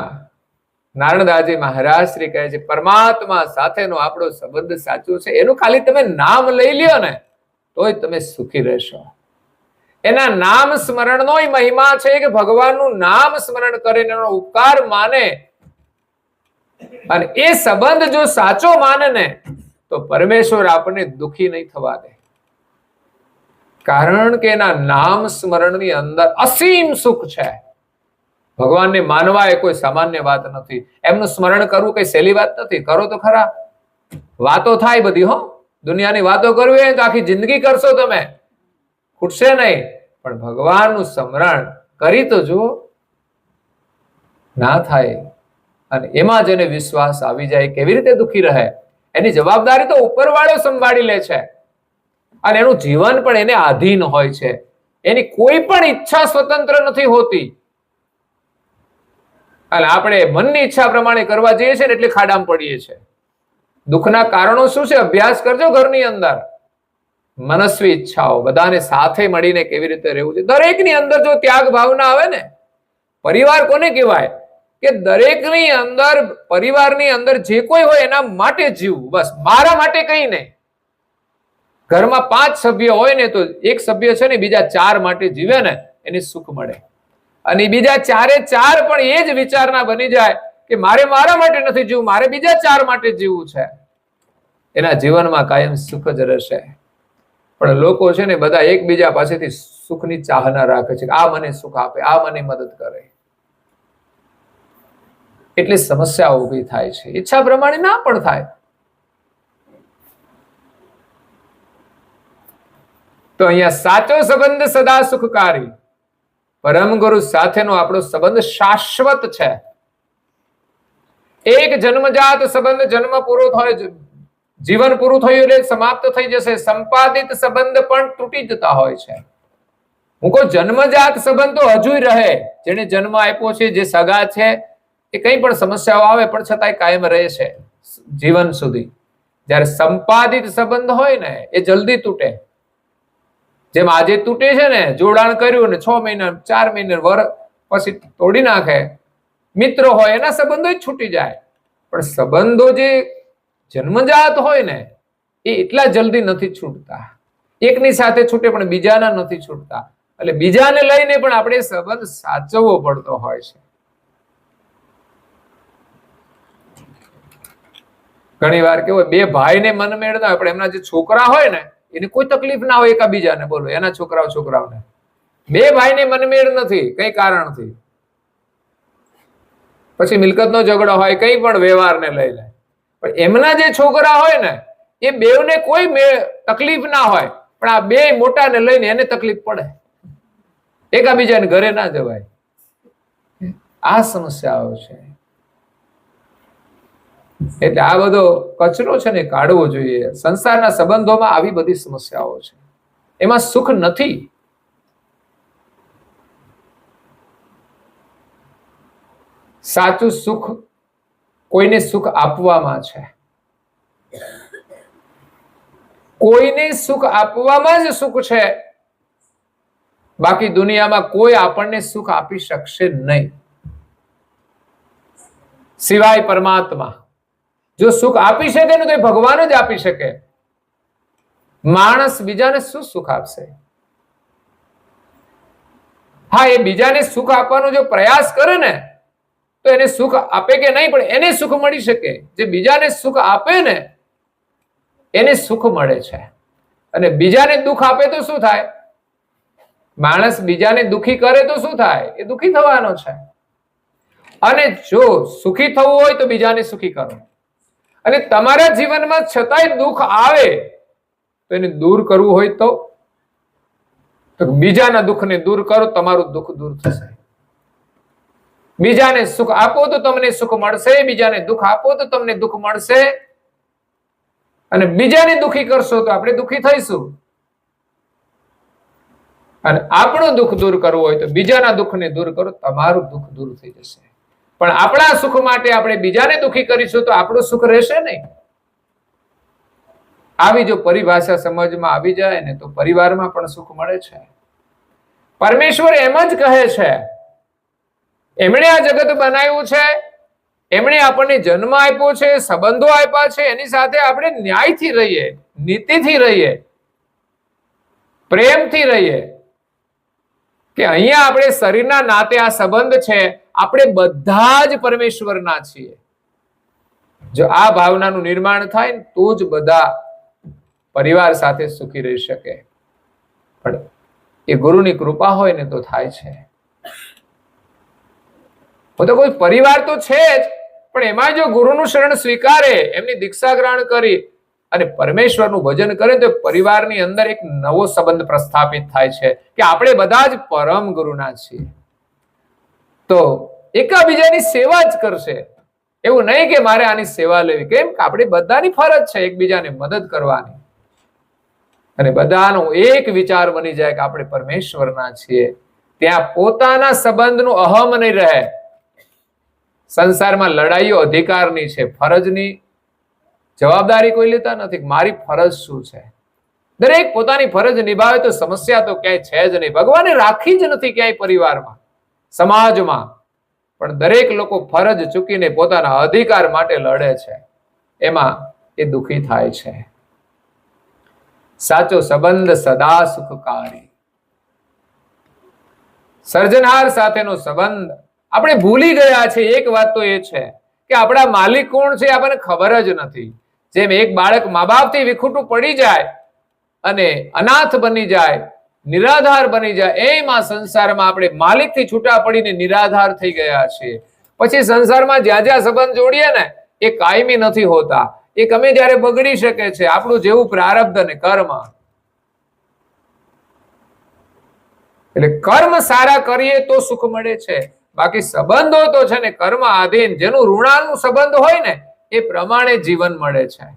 નારણદાસજી મહારાજ શ્રી કહે છે પરમાત્મા સાથેનો આપણો સંબંધ સાચો છે. એનું ખાલી તમે નામ લઈ લ્યો ને તોય તમે સુખી રહેશો. એના નામ સ્મરણનો મહિમા છે કે ભગવાનનું નામ સ્મરણ કરીને એનો ઉપકાર માને, અને એ સંબંધ જો સાચો માને ને તો પરમેશ્વર આપણને દુખી નહીં થવા દે, કારણ કે એના નામ સ્મરણની અંદર અસીમ સુખ છે. ભગવાનને માનવા એ કોઈ સામાન્ય વાત નથી. એમનું સ્મરણ કરવું કઈ સહેલી વાત નથી. કરો તો ખરા, વાતો થાય બધી. દુનિયાની વાતો કરવી હોય તો આખી જિંદગી કરશો તમે, ખૂટશે નહીં. પણ ભગવાનનું સ્મરણ કરી તો જુઓ, ના થાય. અને એમાં જેને વિશ્વાસ આવી જાય કેવી રીતે દુખી રહે? એની જવાબદારી તો ઉપરવાળો સંભાળી લે છે, અને એનું જીવન પણ એને આધીન હોય છે. એની કોઈ પણ ઈચ્છા સ્વતંત્ર નથી હોતી. અને આપણે મનની ઈચ્છા પ્રમાણે કરવા જઈએ છીએ ને એટલે ખાડામાં પડીએ છીએ. દુઃખના કારણો શું છે? અભ્યાસ કરજો ઘરની અંદર. મનસ્વી ઈચ્છાઓ, બધાને સાથે મળીને કેવી રીતે રહેવું છે. દરેકની અંદર જો ત્યાગ ભાવના આવે ને, પરિવાર કોને કહેવાય? કે દરેકની અંદર, પરિવારની અંદર જે કોઈ હોય એના માટે જીવવું, બસ મારા માટે કઈ નહીં. ઘરમાં 5 સભ્ય હોય ને તો એક સભ્ય છે ને બીજા 4 માટે જીવે ને એને સુખ મળે, અને બીજા 4 પણ એ જ વિચારના બની જાય કે મારે મારા માટે નથી જીવવું, મારે બીજા 4 માટે જીવવું છે. એના જીવનમાં કાયમ સુખ જ રહેશે. પણ લોકો છે ને બધા એકબીજા પાસેથી સુખની ચાહના રાખે છે. આ મને સુખ આપે, આ મને મદદ કરે. એટલી સમસ્યાઓ ઊભી થાય છે. ઈચ્છા પ્રમાણે ના પણ થાય. તો અહીંયા સાચો સંબંધ સદા સુખકારી. પરમ ગુરુ સાથેનો આપણો સંબંધ શાશ્વત છે. એક જન્મજાત સંબંધ જન્મ પૂરો થયો, જીવન પૂરું થયું એટલે સમાપ્ત થઈ જશે. સંપાદિત સંબંધ પણ તૂટી જતા હોય છે. હું કહું જન્મજાત સંબંધ તો હજુ રહે. જેને જન્મ આપ્યો છે, જે સગા છે, એ કઈ પણ સમસ્યાઓ આવે પણ છતાંય કાયમ રહે છે જીવન સુધી. જ્યારે સંપાદિત સંબંધ હોય ને એ જલ્દી તૂટે. જેમ આજે તૂટે છે ને, જોડાણ કર્યું ને 6 મહિના 4 મહિના વર્ષ પછી તોડી નાખે. મિત્રો હોય એના સંબંધો જ છૂટી જાય. પણ સંબંધો જે જન્મજાત હોય ને એ એટલા જલ્દી નથી છૂટતા. એકની સાથે છૂટે પણ બીજાના નથી છૂટતા. એટલે બીજાને લઈને પણ આપણે સંબંધ સાચવવો પડતો હોય છે. ઘણી વાર કેવું બે ભાઈને મન મેળના હોય, પણ એમના જે છોકરા હોય ને એને કોઈ તકલીફ ના હોય એકાબીજાને. બોલો એના છોકરાઓને બે ભાઈને મનમેળ નથી કઈ કારણથી, પછી મિલકતનો ઝઘડો હોય, કઈ પણ વ્યવહારને લઈને, પણ એમના જે છોકરા હોય ને એ બેવને કોઈ તકલીફ ના હોય, પણ આ બે મોટાને લઈને એને તકલીફ પડે. એકાબીજાને ઘરે ના જવાય. આ સમસ્યાઓ છે. એટલે આ બધો કચરો છે ને કાઢવો જોઈએ. સંસારના સંબંધોમાં આવી બધી સમસ્યાઓ છે, એમાં સુખ નથી. સાચું સુખ કોઈને સુખ આપવામાં છે. કોઈને સુખ આપવામાં જ સુખ છે. બાકી દુનિયામાં કોઈ આપણને સુખ આપી શકશે નહીં સિવાય પરમાત્મા. જો સુખ આપી શકે ને તો એ ભગવાન જ આપી શકે. માણસ બીજાને શું સુખ આપશે? હા, એ બીજાને સુખ આપવાનો જો પ્રયાસ કરે ને તો એને સુખ આપે કે નહીં, પણ એને સુખ મળી શકે. જે બીજાને સુખ આપે ને એને સુખ મળે છે. અને બીજાને દુઃખ આપે તો શું થાય? માણસ બીજાને દુઃખી કરે તો શું થાય? એ દુઃખી થવાનો છે. અને જો સુખી થવું હોય તો બીજાને સુખી કરો. અને તમારા જીવનમાં છતાંય દુઃખ આવે તો એને દૂર કરવું હોય તો બીજાના દુઃખને દૂર કરો, તમારું દુઃખ દૂર થશે. બીજાને સુખ આપો તો તમને સુખ મળશે, બીજાને દુઃખ આપો તો તમને દુઃખ મળશે. અને બીજાને દુઃખી કરશો તો આપણે દુઃખી થઈશું. અને આપણું દુઃખ દૂર કરવું હોય તો બીજાના દુઃખને દૂર કરો, તમારું દુઃખ દૂર થઈ જશે. પણ આપણા સુખ માટે આપણે બીજાને દુઃખી કરીશું તો આપણું સુખ રહેશે નહીં. આવી જો પરિભાષા સમજમાં આવી જાય ને તો પરિવારમાં પણ સુખ મળે છે. પરમેશ્વર એમ જ કહે છે, એમણે આ જગત બનાવ્યું છે, એમણે આપણને જન્મ આપ્યો છે, સંબંધો આપ્યા છે, એની સાથે આપણે ન્યાયથી રહીએ, નીતિથી રહીએ, પ્રેમથી રહીએ. કે અહીંયા આપણે શરીરના નાતે આ સંબંધ છે, આપણે બધા જ પરમેશ્વરના છીએ. જો આ ભાવનાનું નિર્માણ થાય ને તો જ બધા પરિવાર સાથે સુખી રહી શકે. પણ એ ગુરુની કૃપા હોય ને તો થાય છે. તો કોઈ પરિવાર તો છે જ, પણ એમાં જો ગુરુનું શરણ સ્વીકારે, એમની દીક્ષા ગ્રહણ કરી અને પરમેશ્વરનું ભજન કરે તો પરિવારની અંદર એક નવો સંબંધ પ્રસ્થાપિત થાય છે કે આપણે બધા જ પરમ ગુરુના છીએ. તો એકાબીજાની સેવા જ કરશે. એવું નહીં કે મારે આની સેવા લેવી. કેમ કે આપણે બધાની ફરજ છે એકબીજાને મદદ કરવાની. અને બધાનો એક વિચાર બની જાય કે આપણે પરમેશ્વરના છીએ. ત્યાં પોતાના સંબંધનું અહમ નહીં રહે. સંસારમાં લડાઈઓ અધિકારની છે, ફરજની જવાબદારી કોઈ લેતા નથી. મારી ફરજ શું છે? દરેક પોતાની ફરજ નિભાવે તો સમસ્યા તો ક્યાંય છે જ નહીં. ભગવાને રાખી જ નથી ક્યાંય પરિવારમાં, સમાજમાં. પણ દરેક લોકો ફરજ ચૂકીને પોતાના અધિકાર માટે લડે છે, એમાં એ દુઃખી થાય છે. સાચો સંબંધ સદા સુખકારી. સર્જનહાર સાથેનો સંબંધ આપણે ભૂલી ગયા છે. એક વાત તો એ છે કે આપણા માલિક કોણ છે આપણને ખબર જ નથી. જેમ એક બાળક મા બાપથી વિખૂટું પડી જાય અને અનાથ બની જાય, નિરાધાર બની જાય, એમાં સંસારમાં આપણે માલિકથી છૂટા પડીને નિરાધાર થઈ ગયા છીએ. પછી સંસારમાં જ્યાં જ્યાં સંબંધ જોડીએ ને એ કાયમી નથી હોતા, એ ગમે ત્યારે બગડી શકે છે, આપણું જેવું પ્રારબ્ધ અને કર્મ. એટલે કર્મ સારા કરીએ તો સુખ મળે છે, બાકી સંબંધો તો છે ને કર્મ આધીન, જેનું ઋણાનું સંબંધ હોય ને એ પ્રમાણે જીવન મળે છે.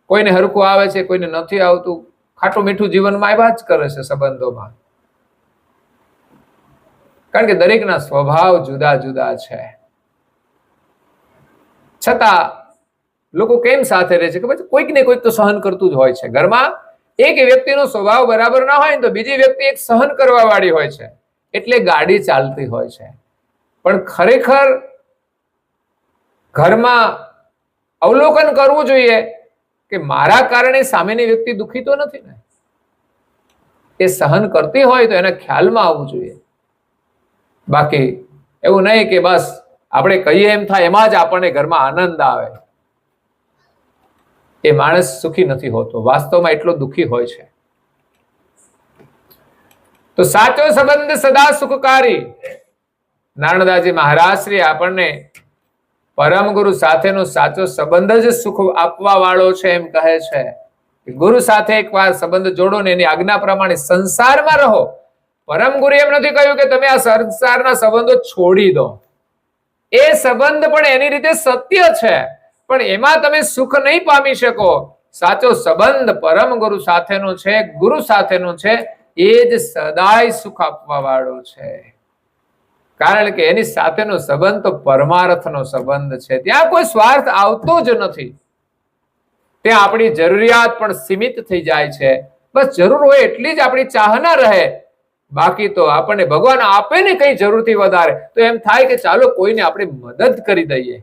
કોઈને હરખું આવે છે, કોઈને નથી આવતું, ખાટું મીઠું જીવનમાં આવ્યા જ કરે છે સંબંધોમાં, કારણ કે દરેકના સ્વભાવ જુદા જુદા છે. છતાં લોકો કેમ સાથે રહે છે કે પછી કોઈક ને કોઈક તો સહન કરતું જ હોય છે. ઘરમાં એક વ્યક્તિનો સ્વભાવ બરાબર ના હોય ને તો બીજી વ્યક્તિ એક સહન કરવા વાળી હોય છે, એટલે ગાડી ચાલતી હોય છે. પણ ખરેખર ઘરમાં અવલોકન કરવું જોઈએ કે મારા કારણે સામેની વ્યક્તિ દુઃખી તો નથી ને. એ સહન કરતી હોય તો એના ખ્યાલમાં આવવું જોઈએ. બાકી એવું નહીં કે બસ આપણે કહીએ એમ થાય એમાં જ આપણને ઘરમાં આનંદ આવે. એ માણસ સુખી નથી હોતો, વાસ્તવમાં એટલો દુઃખી હોય છે. તો સાચો સંબંધ સદા સુખકારી. નારણદાસજી મહારાજ શ્રી આપણને પરમ ગુરુ સાથેનો સાચો સંબંધ જ સુખ આપવા વાળો છે એમ કહે છે. ગુરુ સાથે એકવાર સંબંધ જોડો ને એની આજ્ઞા પ્રમાણે સંસારમાં રહો. પરમ ગુરુ એમ નથી કહ્યું કે તમે આ સંસારના સંબંધો છોડી દો. એ સંબંધ પણ એની રીતે સત્ય છે, પણ એમાં તમે સુખ નહીં પામી શકો. સાચો સંબંધ પરમ ગુરુ સાથેનો છે, ગુરુ સાથેનો છે, એ જ સદાય સુખ આપવા વાળો છે. કારણ કે એની સાથેનો સંબંધ તો પરમાર્થનો સંબંધ છે. ત્યાં કોઈ સ્વાર્થ આવતો જ નથી. ત્યાં આપણી જરૂરિયાત પણ સીમિત થઈ જાય છે. બસ જરૂર હોય એટલી જ આપણી ચાહના રહે. બાકી તો આપણને ભગવાન આપે ને કઈ જરૂરથી વધારે તો એમ થાય કે ચાલો કોઈને આપણે મદદ કરી દઈએ.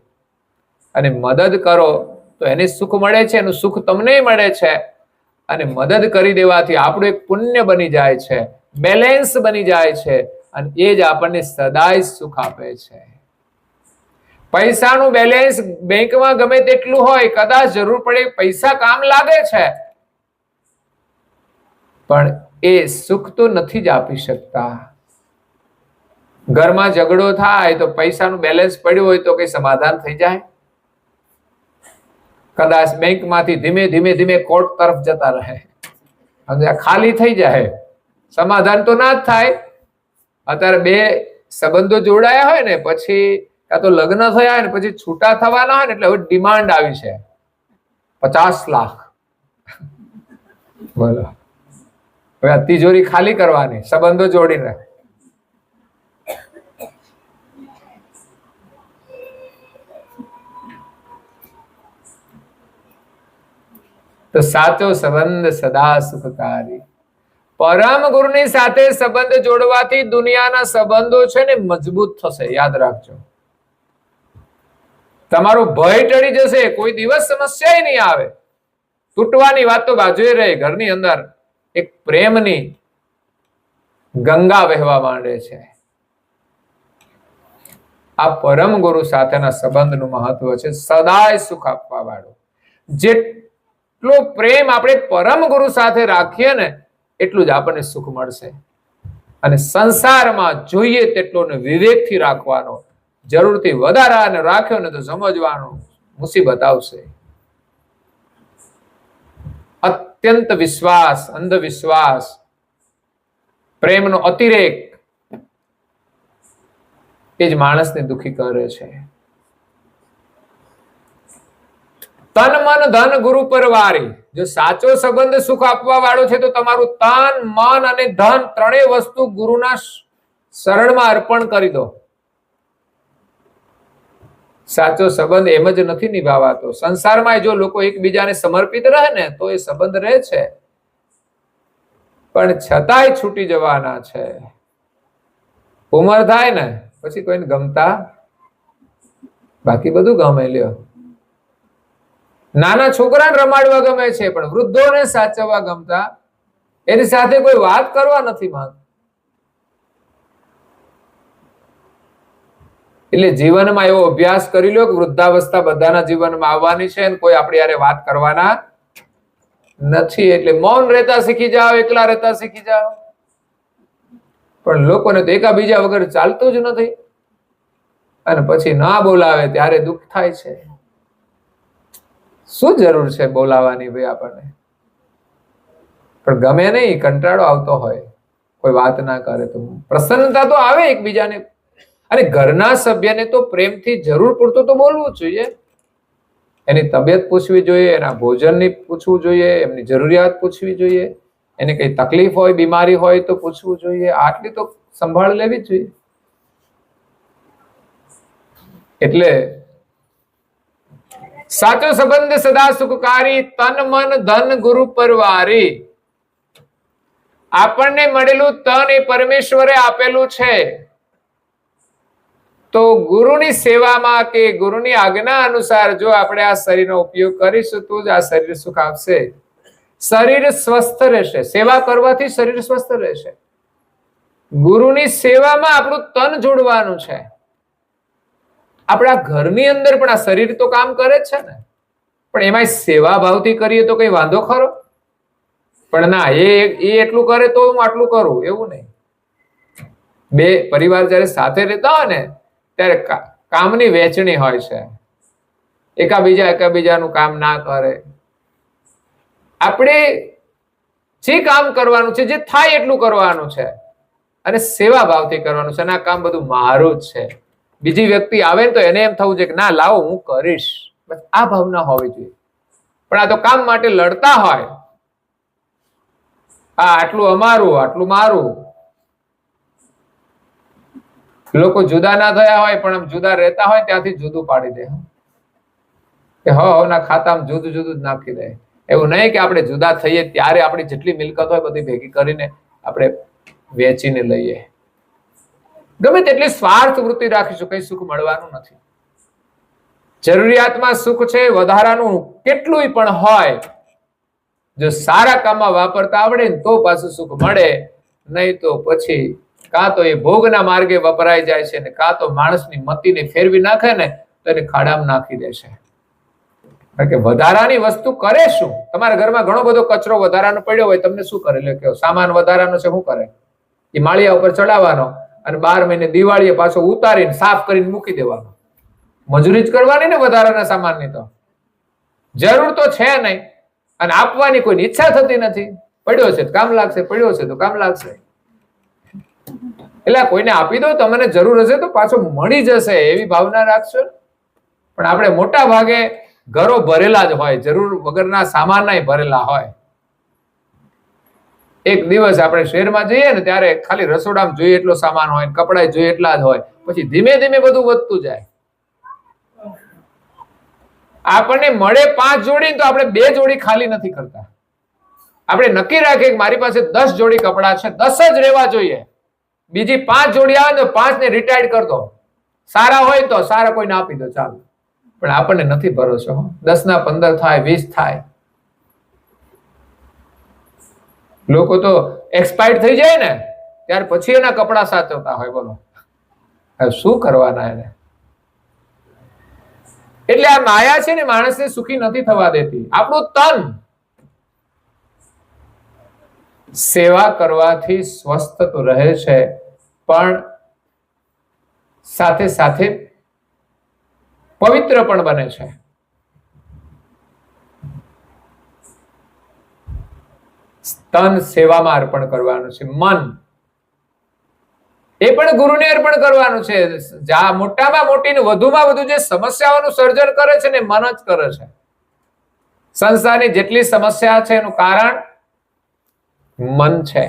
અને મદદ કરો તો એને સુખ મળે છે, એનું સુખ તમને મળે છે. અને મદદ કરી દેવાથી આપણું એક પુણ્ય બની જાય છે, બેલેન્સ બની જાય છે, અને એ જ આપણને સદાય સુખ આપે છે. પૈસાનું બેલેન્સ બેંકમાં ગમે તેટલું હોય, કદાચ જરૂર પડે પૈસા કામ લાગે છે, પણ એ સુખ તો નથી જ આપી શકતા. ઘરમાં ઝઘડો થાય તો પૈસાનું બેલેન્સ પડ્યું હોય તો કઈ સમાધાન થઈ જાય? કદાચ બેંકમાંથી ધીમે ધીમે ધીમે કોર્ટ તરફ જતા રહે, ખાલી થઈ જાય, સમાધાન તો ના જ થાય. અત્યારે બે સંબંધો જોડાયા હોય ને પછી કાં તો લગ્ન થયા હોય ને પછી છૂટા થવાના હોય ને એટલે હવે ડિમાન્ડ આવી છે 50 લાખ. બોલો, હવે આ તિજોરી ખાલી કરવાની સંબંધો જોડીને. તો સાચો સંબંધ સદા સુખકારી. પરમ ગુરુની સાથે સંબંધ જોડવાથી દુનિયાના સંબંધો છે ને મજબૂત થશે. યાદ રાખજો, તમારો ભય ટળી જશે, કોઈ દિવસ સમસ્યા નહીં આવે. તૂટવાની વાત તો બાજુએ રહે, ઘરની અંદર એક પ્રેમની ગંગા વહેવા માંડે છે. આ પરમ ગુરુ સાથેના સંબંધનું મહત્વ છે, સદાય સુખ આપવા વાળો. જેટલો પ્રેમ આપણે પરમ ગુરુ સાથે રાખીએ ને એટલું જ આપણને સુખ મળશે. અને સંસારમાં જોઈએ તેટલો વિવેકથી રાખવાનો, જરૂરથી વધારાને રાખ્યો ને તો સમજવાનું મુસીબત આવશે. અત્યંત વિશ્વાસ, અંધવિશ્વાસ, પ્રેમનો અતિરેક એ જ માણસને દુખી કરે છે. તન મન ધન ગુરુ પર વારી. જો સાચો સંબંધ સુખ આપવા વાળો છે તો તમારું તન, મન અને ધન ત્રણેય વસ્તુ ગુરુના શરણમાં અર્પણ કરી દો. સાચો સંબંધ એમ જ નથી નિભાવાતો. સંસારમાં જો લોકો એકબીજાને સમર્પિત રહે ને તો એ સંબંધ રહે છે, પણ છતાંય છૂટી જવાના છે. ઉંમર થાય ને પછી કોઈને ગમતા, બાકી બધું ગમે લ્યો. નાના છોકરાને રમાડવા ગમે છે પણ વૃદ્ધોને સાચવવા ગમતા, એની સાથે કોઈ વાત કરવા નથી માંગતા. એટલે જીવનમાં એવો અભ્યાસ કરી લો કે વૃદ્ધાવસ્થા બધાના જીવનમાં આવવાની છે અને કોઈ આપણી હારે વાત કરવાના નથી. એટલે મૌન રહેતા શીખી જાઓ, એકલા રહેતા શીખી જાઓ. પણ લોકોને તો એકાબીજા વગર ચાલતું જ નથી. અને પછી ના બોલાવે ત્યારે દુઃખ થાય છે. શું જરૂર છે બોલાવાની ભાઈ આપણને? પણ ગમે નહીં, કંટાળો આવતો હોય, કોઈ વાત ના કરે તો પ્રસન્નતા તો આવે એકબીજાને. અને ઘરના સભ્યને તો પ્રેમથી જરૂર પૂરતું તો બોલવું જ જોઈએ. એની તબિયત પૂછવી જોઈએ, એના ભોજનની પૂછવું જોઈએ, એમની જરૂરિયાત પૂછવી જોઈએ, એને કઈ તકલીફ હોય, બીમારી હોય તો પૂછવું જોઈએ. આટલી તો સંભાળ લેવી જ જોઈએ. એટલે સાચો સંબંધ સદા સુખકારી, તન મન ધન ગુરુ પરવારી. આપણને મળેલું તન એ પરમેશ્વરે આપેલું છે, તો ગુરુની સેવામાં કે ગુરુની આજ્ઞા અનુસાર જો આપણે આ શરીરનો ઉપયોગ કરીશું તો જ આ શરીર સુખ આપશે. શરીર સ્વસ્થ રહેશે, સેવા કરવાથી શરીર સ્વસ્થ રહેશે. ગુરુની સેવામાં આપણું તન જોડવાનું છે. આપણા ઘરની અંદર પણ આ શરીર તો કામ કરે જ છે ને, પણ એમાં સેવા ભાવથી કરીએ તો કઈ વાંધો ખરો? પણ ના, એ એટલું કરે તો હું આટલું કરું, એવું નહીં. બે પરિવાર જયારે સાથે રહેતા હોય ને ત્યારે કામની વહેંચણી હોય છે. એકાબીજાનું કામ ના કરે. આપણે જે કામ કરવાનું છે, જે થાય એટલું કરવાનું છે અને સેવા ભાવથી કરવાનું છે. અને આ કામ બધું મારું જ છે. બીજી વ્યક્તિ આવે ને તો એને એમ થવું જોઈએ કે ના, લાવો હું કરીશ, બસ આ ભાવના હોવી જોઈએ. પણ આ તો કામ માટે લડતા હોય, આટલું અમારું, આટલું મારું. લોકો જુદા ના થયા હોય પણ આમ જુદા રહેતા હોય ત્યાંથી જુદું પાડી દે કે ના ખાતામાં જુદું જુદું જ નાખી દે. એવું નહીં કે આપણે જુદા થઈએ ત્યારે આપણી જેટલી મિલકત હોય બધી ભેગી કરીને આપણે વેચીને લઈએ. ગમે તેટલી સ્વાર્થ વૃત્તિ રાખીશું, કઈ સુખ મળવાનું નથી. જરૂરિયાતમાં સુખ છે, વધારાનું કેટલું પણ હોય, જો સારા કામમાં વાપરતા આવડે ને તો પાછું સુખ મળે. નહીં તો પછી કાં તો એ ભોગના માર્ગે વપરાઈ જાય છે ને કાં તો માણસની મતીને ફેરવી નાખે ને તો એને ખાડામાં નાખી દે છે. કારણ કે વધારાની વસ્તુ કરે શું? તમારા ઘરમાં ઘણો બધો કચરો વધારાનો પડ્યો હોય, તમને શું કરે? એટલે કે સામાન વધારાનો છે, શું કરે? એ માળિયા ઉપર ચડાવવાનો અને 12 મહિને દિવાળીએ પાછો ઉતારીને સાફ કરીને મૂકી દેવાનો. મજૂરી જ કરવાની ને વધારાના સામાનની. તો જરૂર તો છે નહીં અને આપવાની કોઈની ઈચ્છા થતી નથી. પડ્યો છે તો કામ લાગશે, પડ્યો છે તો કામ લાગશે. એટલે કોઈને આપી દો, તમને જરૂર હશે તો પાછો મળી જશે, એવી ભાવના રાખશો. પણ આપણે મોટા ભાગે ઘરો ભરેલા જ હોય, જરૂર વગરના સામાન ભરેલા હોય. એક દિવસ આપણે શહેરમાં જઈએ ને ત્યારે ખાલી રસોડામાં જોઈએ એટલો સામાન હોય, કપડા જોઈએ એટલા જ હોય. પછી ધીમે ધીમે બધું વધતું જાય. આપણને મળે 5 જોડી તો આપણે 2 જોડી ખાલી નથી કરતા. આપણે નક્કી રાખીએ કે મારી પાસે 10 જોડી કપડા છે, 10 જ રહેવા જોઈએ. બીજી 5 જોડી આવે તો 5 ને રિટાયર્ડ કરી દો. સારા હોય તો સારા કોઈને આપી દો, ચાલો. પણ આપણને નથી ભરોસો. 10 ના 15 થાય, 20 થાય. લોકો તો એક્સપાયર્ડ થઈ જાય ને ત્યાર પછી એના કપડા સાચવતા હોય. બોલો હવે શું કરવાના એને? એટલે આ માયા છે ને માણસને સુખી નથી થવા દેતી. આપણું તન સેવા કરવાથી સ્વસ્થ તો રહે છે, પણ સાથે સાથે પવિત્ર પણ બને છે. તન સેવામાં અર્પણ કરવાનું છે. મન એ પણ ગુરુને અર્પણ કરવાનું છે. મોટામાં મોટી ને વધુમાં વધુ જે સમસ્યાઓનું સર્જન કરે છે ને મન જ કરે છે. સંસારની જેટલી સમસ્યા છે એનું કારણ મન છે.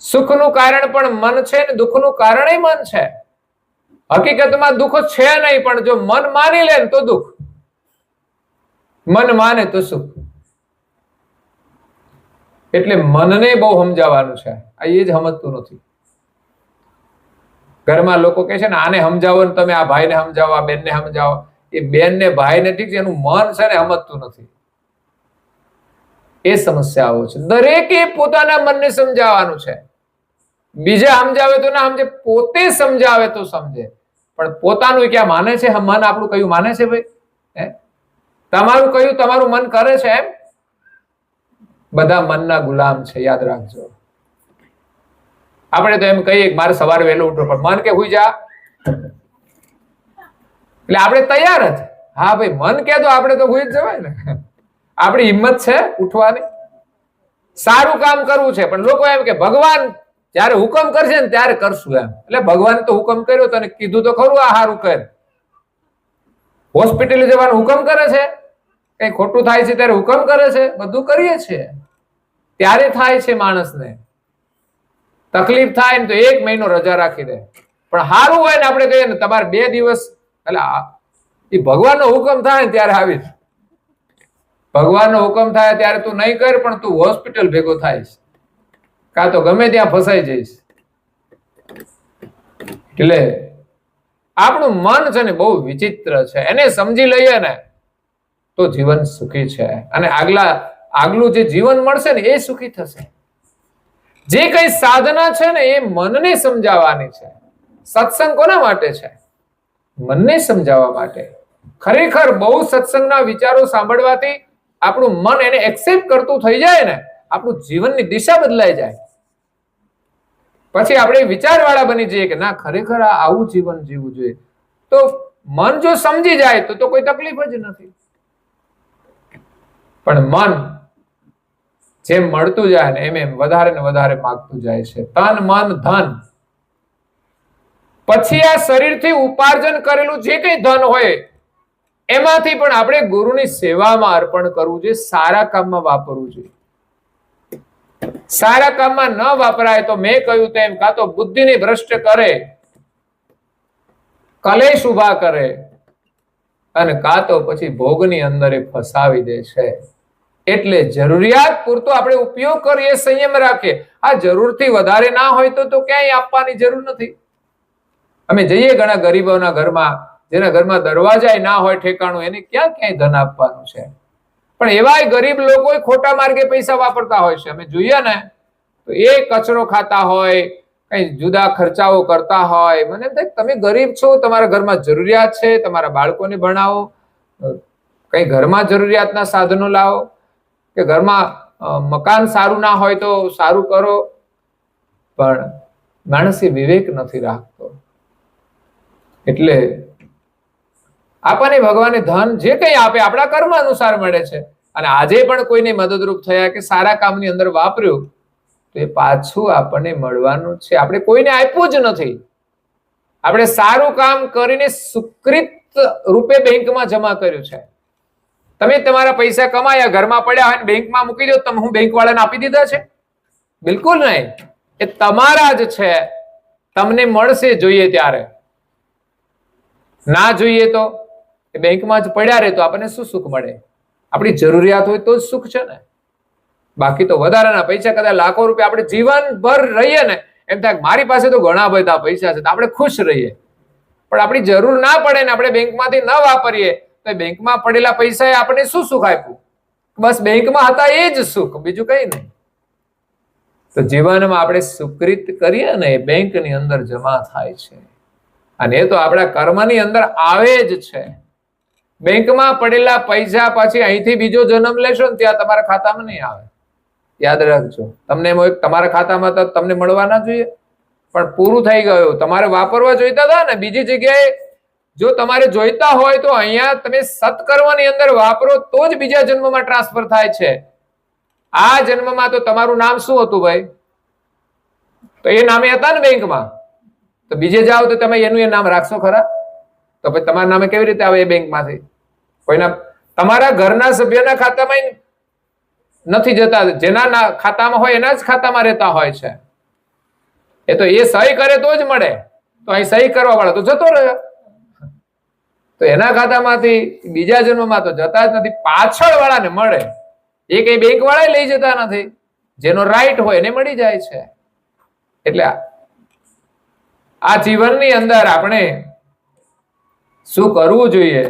સુખનું કારણ પણ મન છે ને દુઃખનું કારણ મન છે. હકીકતમાં દુઃખ છે નહીં, પણ જો મન માની લે તો દુઃખ, મન માને તો સુખ. એટલે મનને બહુ સમજાવવાનું છે. આ એ જ સમજતું નથી. ઘરમાં લોકો કહે છે ને આને સમજાવો ને તમે આ ભાઈને સમજાવો, આ બેનને સમજાવો. એ બેન ને ભાઈ ને ઠીક છે, એનું મન છે ને સમજતું નથી. એ સમસ્યાઓ છે. દરેકે પોતાના મનને સમજાવવાનું છે. બીજા સમજાવે તો ના સમજે, પોતે સમજાવે તો સમજે. પણ પોતાનું ક્યાં માને છે? મન આપણું કયું માને છે ભાઈ? તમારું કયું તમારું મન કરે છે? એમ બધા મનના ગુલામ છે, યાદ રાખજો. આપણે તો એમ કહીએ કે મારે સવારે વહેલું ઉઠવું, પણ મન કે હુઈ જા, એટલે આપણે તૈયાર જ. હા ભાઈ, મન કે તો આપણે તો હોઈ જ જવાય ને. આપણી હિંમત છે ઉઠવાની. સારું કામ કરવું છે, પણ લોકો એમ કે ભગવાન જયારે હુકમ કરશે ને ત્યારે કરશું એમ. એટલે ભગવાન તો હુકમ કર્યો, તને કીધું તો ખરું આ સારું કર. હોસ્પિટલ જવાનો હુકમ કરે છે, કઈ ખોટું થાય છે ત્યારે હુકમ કરે છે, બધું કરીએ છીએ. ત્યારે થાય છે માણસને તકલીફ થાય ને તો 1 મહિનો રજા રાખી દે. પણ સારું હોય ને આપણે કહીએ ને તમારે 2 દિવસ, એટલે એ ભગવાનનો હુકમ થાય ને ત્યારે આવી. ભગવાનનો હુકમ થાય ત્યારે તું નહીં કર, પણ તું હોસ્પિટલ ભેગો થાઈશ, કાં તો ગમે ત્યાં ફસાઈ જઈશ. એટલે આપણું મન છે ને બહુ વિચિત્ર છે. એને સમજી લઈએ ને તો જીવન સુખી છે, અને આગલું જે જીવન મળશે ને એ સુખી થશે. જે કઈ સાધના છે ને એ મનને સમજાવવાની છે. સત્સંગ કોના માટે છે? મનને સમજાવવા માટે. ખરેખર બહુ સત્સંગના વિચારો સાંભળવાથી આપણું મન એને એક્સેપ્ટ કરતું થઈ જાય ને, આપણું જીવનની દિશા બદલાઈ જાય. પછી આપણે વિચારવાળા બની જઈએ કે ના, ખરેખર આવું જીવન જીવવું જોઈએ. તો મન જો સમજી જાય તો કોઈ તકલીફ જ નથી. પણ મન જેમ મળતું જાય ને એમ વધારે ને વધારે માંગતું જાય છે. તન મન ધન. પછી આ શરીરથી ઉપાર્જન કરેલું જે કઈ ધન હોય એમાંથી પણ આપણે ગુરુની સેવામાં અર્પણ કરવું જોઈએ, સારા કામમાં વાપરવું જોઈએ. સારા કામમાં ન વાપરાય તો મેં કહ્યું તેમ કાં તો બુદ્ધિને ભ્રષ્ટ કરે, કલેશ ઉભા કરે, અને કાં તો પછી ભોગની અંદર એ ફસાવી દે છે. એટલે જરૂરિયાત પૂરતો આપણે ઉપયોગ કરીએ, સંયમ રાખીએ. આ જરૂરથી વધારે ના હોય તો ક્યાંય આપવાની જરૂર નથી. અમે જઈએ ઘણા ગરીબોના ઘરમાં, જેના ઘરમાં દરવાજા ના હોય ઠેકાણું, એને ક્યાંય ધન આપવાનું છે. પણ એવા ગરીબ લોકો ખોટા માર્ગે પૈસા વાપરતા હોય છે. અમે જોઈએ ને તો એ કચરો ખાતા હોય, કઈ જુદા ખર્ચાઓ કરતા હોય. મને એમ થાય તમે ગરીબ છો, તમારા ઘરમાં જરૂરિયાત છે, તમારા બાળકોને ભણાવો, કઈ ઘરમાં જરૂરિયાતના સાધનો લાવો, કે ઘરમાં મકાન સારું ના હોય તો સારું કરો. પણ માણસ વિવેક નથી રાખતો. એટલે આપણને ભગવાને ધન જે કઈ આપે આપણા કર્મ અનુસાર મળે છે. અને આજે પણ કોઈને મદદરૂપ થયા કે સારા કામની અંદર વાપર્યું તો એ પાછું આપણને મળવાનું છે. આપણે કોઈને આપ્યું જ નથી. આપણે સારું કામ કરીને સુકૃત રૂપે બેંકમાં જમા કર્યું છે. તમે તમારા પૈસા કમાયા, ઘરમાં પડ્યા હોય બેંકમાં મૂકી દો, તમે હું બેંક વાળાને આપી દીધા છે? બિલકુલ નહીં. એ તમારા જ છે. તમને મળશે જોઈએ ત્યારે. ના જોઈએ તો એ બેંકમાં જ પડ્યા રહે તો આપણને શું સુખ મળે? આપણી જરૂરિયાત હોય તો જ સુખ છે ને. બાકી તો વધારાના પૈસા, કદાચ લાખો રૂપિયા આપણે જીવનભર રહીએ ને એમ થાય મારી પાસે તો ઘણા બધા પૈસા છે તો આપણે ખુશ રહીએ. પણ આપણી જરૂર ના પડે ને આપણે બેંકમાંથી ન વાપરીએ તો બેંકમાં પડેલા પૈસા આપણને શું સુખ આપ્યું? બસ બેંકમાં હતા એ જ સુખ, બીજું કઈ નહીં. તો જીવનમાં આપણે સુકૃત કરીએ ને એ બેંકની અંદર જમા થાય છે. અને એ તો આપણા કર્મની અંદર આવે જ છે. બેંકમાં પડેલા પૈસા પછી અહીંથી બીજો જન્મ લેશો ને ત્યાં તમારા ખાતામાં નહીં આવે. યાદ રાખજો. તમને તમારા ખાતામાં તો તમને મળવા ના જોઈએ, પણ પૂરું થઈ ગયું. તમારે વાપરવા જોઈતા હતા ને બીજી જગ્યાએ, જો તમારે જોઈતા હોય તો અહીંયા તમે સત્કર્મની અંદર વાપરો તો જ બીજા જન્મમાં ટ્રાન્સફર થાય છે. આ જન્મમાં તો તમારું નામ શું હતું ભાઈ? તો એ નામે હતા ને બેંકમાં. તો બીજે જાઓ તો તમે એનું એ નામ રાખશો ખરા? તો પછી તમારા નામે કેવી રીતે આવે એ બેંકમાંથી? કોઈના તમારા ઘરના સભ્યના ખાતામાં નથી જતા, જેના ખાતામાં હોય એના જ ખાતામાં રહેતા હોય છે. એ તો એ સહી કરે તો જ મળે. તો અહીં સહી કરવા વાળા તો જતો રહ્યો, તો એના ખાતામાંથી બીજા જન્મમાં તો જતા જ નથી. પાછળ વાળાને મળે. એ કઈ બેંક વાળા લઈ જતા નથી. જેનો રાઈટ હોય એને મળી જાય છે. એટલે આ જીવનની અંદર આપણે શું કરવું જોઈએ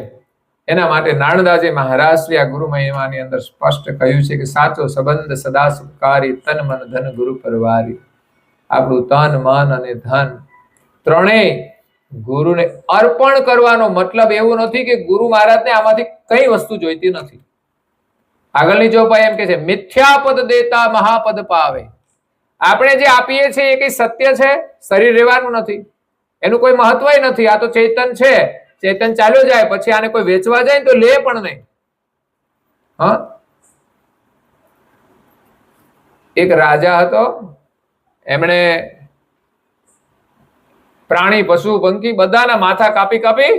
એના માટે નાણદાજી મહારાજ આ ગુરુ મહિમાની અંદર સ્પષ્ટ કહ્યું છે કે સાચો સંબંધ સદા સુખકારી, તન મન ધન ગુરુ પરવારી. આપણું તન મન અને ધન ત્રણેય ગુરુને અર્પણ કરવાનો મતલબ એવું નથી કે ગુરુ મહારાજને આમાંથી કઈ વસ્તુ જોઈતી નથી. આગળની ચોપાઈ એમ કે છે મિથ્યાપદ દેતા મહાપદ પાવે. આપણે જે આપીએ છીએ એ કઈ સત્ય છે? શરીર રહેવાનું નથી, એનું કોઈ મહત્વ નથી. આ તો ચેતન છે, ચેતન ચાલ્યો જાય, પછી આને કોઈ વેચવા જાય તો લે પણ નહીં. હા, એક રાજા હતો, એમણે પ્રાણી, પશુ, પંખી બધાના માથા કાપી કાપી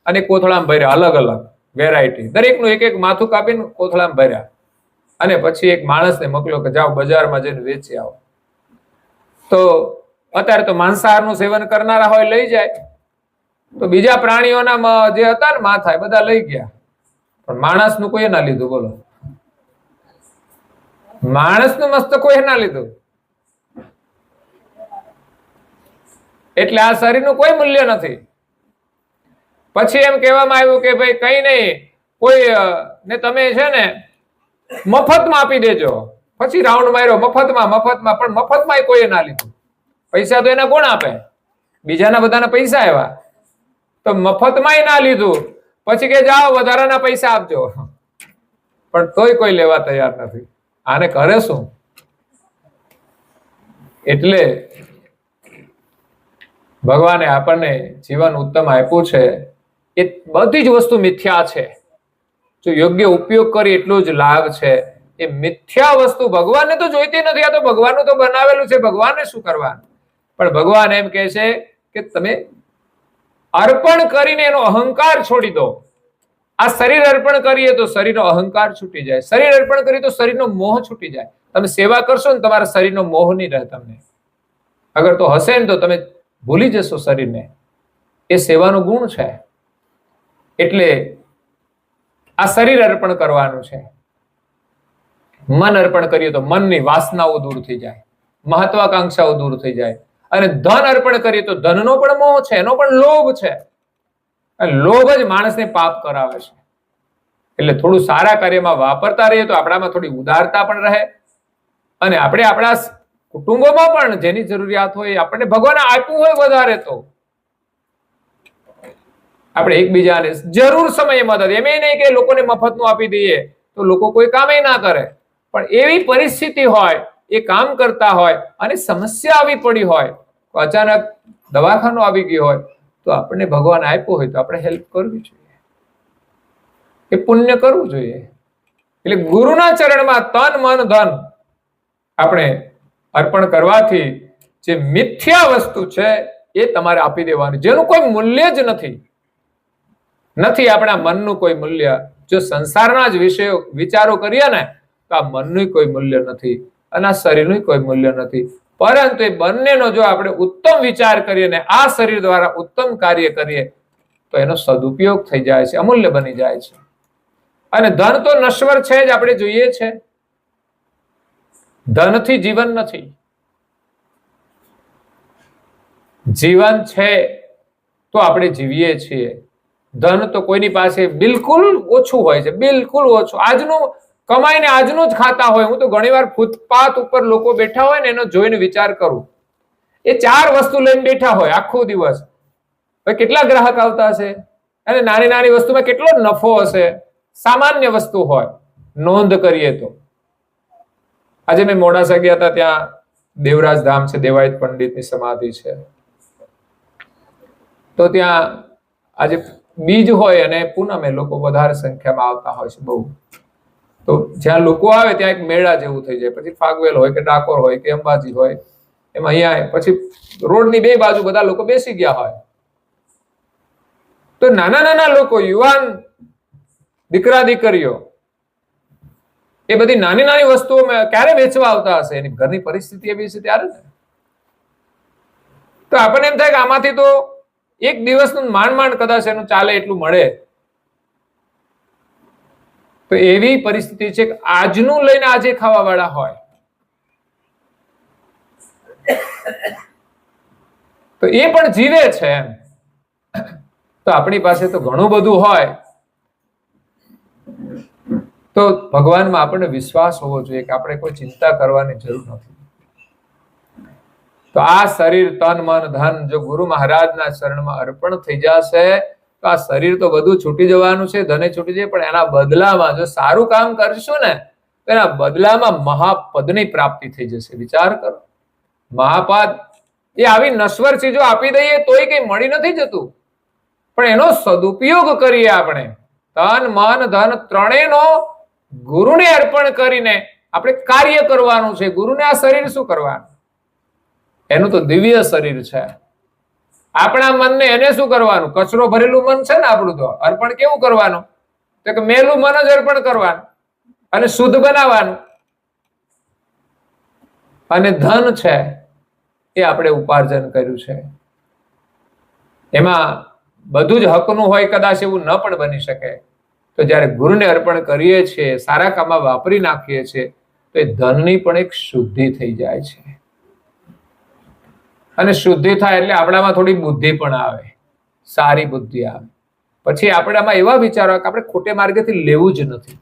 અને કોથળામાં ભર્યા, અલગ અલગ વેરાયટી, દરેકનું એક એક માથું કાપીને કોથળામાં ભર્યા. અને પછી એક માણસને મોકલ્યો કે જાઓ બજારમાં જઈને વેચી આવો. તો અત્યારે તો માંસાહારનું સેવન કરનારા હોય લઈ જાય, તો બીજા પ્રાણીઓના જે હતા ને માથા એ બધા લઈ ગયા, પણ માણસનું કોઈ ના લીધું. બોલો, માણસનું મસ્તક કોઈ ના લીધું. એટલે આ શરીરનું કોઈ મૂલ્ય નથી. પછી એમ કહેવામાં આવ્યું કે ભાઈ કઈ નહીં, કોઈ ને તમે છે ને મફતમાં આપી દેજો. પછી રાઉન્ડ માર્યો, મફતમાં, પણ મફતમાં કોઈએ ના લીધું. પૈસા તો એના કોણ આપે? બીજાના બધાના પૈસા આવ્યા, તો મફતમાં ના લીધું. પછી કે જાઓ વધારાના પૈસા આપજો, પણ તોય કોઈ લેવા તૈયાર નથી. આને કરે શું? એટલે ભગવાને આપણને જીવન ઉત્તમ આપ્યું છે. એ બધી જ વસ્તુ મિથ્યા છે. જો યોગ્ય ઉપયોગ કરી એટલું જ લાભ છે. એ મિથ્યા વસ્તુ ભગવાનને તો જોઈતી નથી. આ તો ભગવાનનું તો બનાવેલું છે, ભગવાનને શું કરવાનું? પણ ભગવાન એમ કહે છે કે તમે અર્પણ કરીને એનો અહંકાર છોડી દો. આ શરીર અર્પણ કરીએ તો શરીરનો અહંકાર છૂટી જાય, શરીર અર્પણ કરીએ તો શરીરનો મોહ છૂટી જાય. તમે સેવા કરશો ને તમારા શરીરનો મોહ નહીં રહે તમને. અગર તો હશે ને તો તમે ભૂલી જશો શરીરને. એ સેવાનો ગુણ છે. એટલે આ શરીર અર્પણ કરવાનું છે. મન અર્પણ કરીએ તો મનની વાસનાઓ દૂર થઈ જાય, મહત્વાકાંક્ષાઓ દૂર થઈ જાય. અને ધન અર્પણ કરીએ તો ધનનો પણ મોહ છે, એનો પણ લોભ છે. લોભ જ માણસને પાપ કરાવે છે. એટલે થોડું સારા કાર્યમાં વાપરતા રહીએ તો આપણામાં થોડી ઉદારતા પણ રહે. અને આપણે આપણા કુટુંબોમાં પણ જેની જરૂરિયાત હોય આપણને ભગવાને આપ્યું હોય વધારે, તો આપણે એકબીજાને જરૂર સમયે મદદ, એમ નહીં કે લોકોને મફતનું આપી દઈએ તો લોકો કોઈ કામ ના કરે. પણ એવી પરિસ્થિતિ હોય, એ કામ કરતા હોય અને સમસ્યા આવી પડી હોય, અચાનક દવાખાનું આવી ગયું હોય, તો આપણને ભગવાન આપ્યું હોય તો આપણે હેલ્પ કરવી જોઈએ, એ પુણ્ય કરવું જોઈએ. એટલે ગુરુના ચરણમાં તન મન ધન આપણે અર્પણ કરવાથી જે મિથ્યા વસ્તુ છે એ તમારે આપી દેવાની, જેનું કોઈ મૂલ્ય જ નથી. આપણા મનનું કોઈ મૂલ્ય. જો સંસારના જ વિષયો વિચારો કરીએ ને તો આ મનનું કોઈ મૂલ્ય નથી અને આ શરીરનું કોઈ મૂલ્ય નથી. પરંતુ એ બંનેનો જો આપણે ઉત્તમ વિચાર કરીએ ને આ શરીર દ્વારા ઉત્તમ કાર્ય કરીએ તો એનો સદુપયોગ થઈ જાય છે, અમૂલ્ય બની જાય છે. અને ધન તો નશ્વર છે જ, આપણે જોઈએ છે. ધનથી જીવન નથી. જીવન છે તો આપણે જીવીએ છીએ. ધન તો કોઈની પાસે બિલકુલ ઓછું હોય છે, બિલકુલ ઓછું. આજનું કમાઈને આજનું જ ખાતા હોય. હું તો ઘણીવાર ફૂટપાથ ઉપર લોકો બેઠા હોય ને એનો જોઈને વિચાર કરું. એ 4 વસ્તુ લઈને બેઠા હોય આખો દિવસ. કેટલા ગ્રાહક આવતા હશે અને નાની નાની વસ્તુમાં કેટલો નફો હશે. સામાન્ય વસ્તુ હોય, નોંધ કરીએ તો. આજે મેં મોડાસા ગયા હતા, ત્યાં દેવરાજ ધામ છે, દેવાયત પંડિતની સમાધિ છે. તો ત્યાં આજે બીજ હોય અને પૂનમે લોકો વધારે સંખ્યામાં આવતા હોય છે બહુ. તો જ્યાં લોકો આવે ત્યાં એક મેળા જેવું થઈ જાય. પછી ફાગવેલ હોય કે ડાકોર હોય કે અંબાજી હોય, એમાં અહીંયા પછી રોડની 2 બાજુ બધા લોકો બેસી ગયા હોય. તો નાના નાના લોકો, યુવાન દીકરા દીકરીઓ, એ બધી નાની નાની વસ્તુઓ ક્યારે વેચવા આવતા હશે? એની ઘરની પરિસ્થિતિ એવી છે ત્યારે ને. તો આપણને એમ થાય કે આમાંથી તો એક દિવસનું માંડ કદાચ એનું ચાલે એટલું મળે. તો એવી પરિસ્થિતિ છે કે આજનું લઈને આજે ખાવા વાળા હોય. તો એ પણ જીવે છે એમ. તો આપણી પાસે તો ઘણું બધું હોય, તો ભગવાનમાં આપણને વિશ્વાસ હોવો જોઈએ કે આપણે કોઈ ચિંતા કરવાની જરૂર નથી. તો આ શરીર તન મન ધન જો ગુરુ મહારાજના ચરણમાં અર્પણ થઈ જશે તો આ શરીર તો બધું છૂટી જવાનું છે, ધને છૂટી જાય, પણ એના બદલામાં જો સારું કામ કરશું ને તો એના બદલામાં મહાપદની પ્રાપ્તિ થઈ જશે. વિચાર કરો, મહાપદ એ આવી નશ્વર ચીજો આપી દઈએ તોય કઈ મળી નથી જતું, પણ એનો સદુપયોગ કરીએ આપણે. તન મન ધન ત્રણેયનો ગુરુને અર્પણ કરીને આપણે કાર્ય કરવાનું છે. ગુરુને આ શરીર શું કરવાનું? એનું તો દિવ્ય શરીર છે. આપણા મનને એને શું કરવાનું? કચરો ભરેલું મન છે ને આપણું, તો અર્પણ કેવું કરવાનું? તો કે મેલું મન જ અર્પણ કરવાનું અને શુદ્ધ બનાવવાનું. અને ધન છે એ આપણે ઉપાર્જન કર્યું છે, એમાં બધું જ હકનું હોય કદાચ એવું ન પણ બની શકે. તો જ્યારે ગુરુને અર્પણ કરીએ છીએ, સારા કામમાં વાપરી નાખીએ છીએ, તો એ ધનની પણ એક શુદ્ધિ થઈ જાય છે. અને શુદ્ધિ થાય એટલે આપણામાં થોડી બુદ્ધિ પણ આવે, સારી બુદ્ધિ આવે. પછી આપણામાં એવા વિચારો કે આપણે ખોટે માર્ગેથી લેવું જ નથી.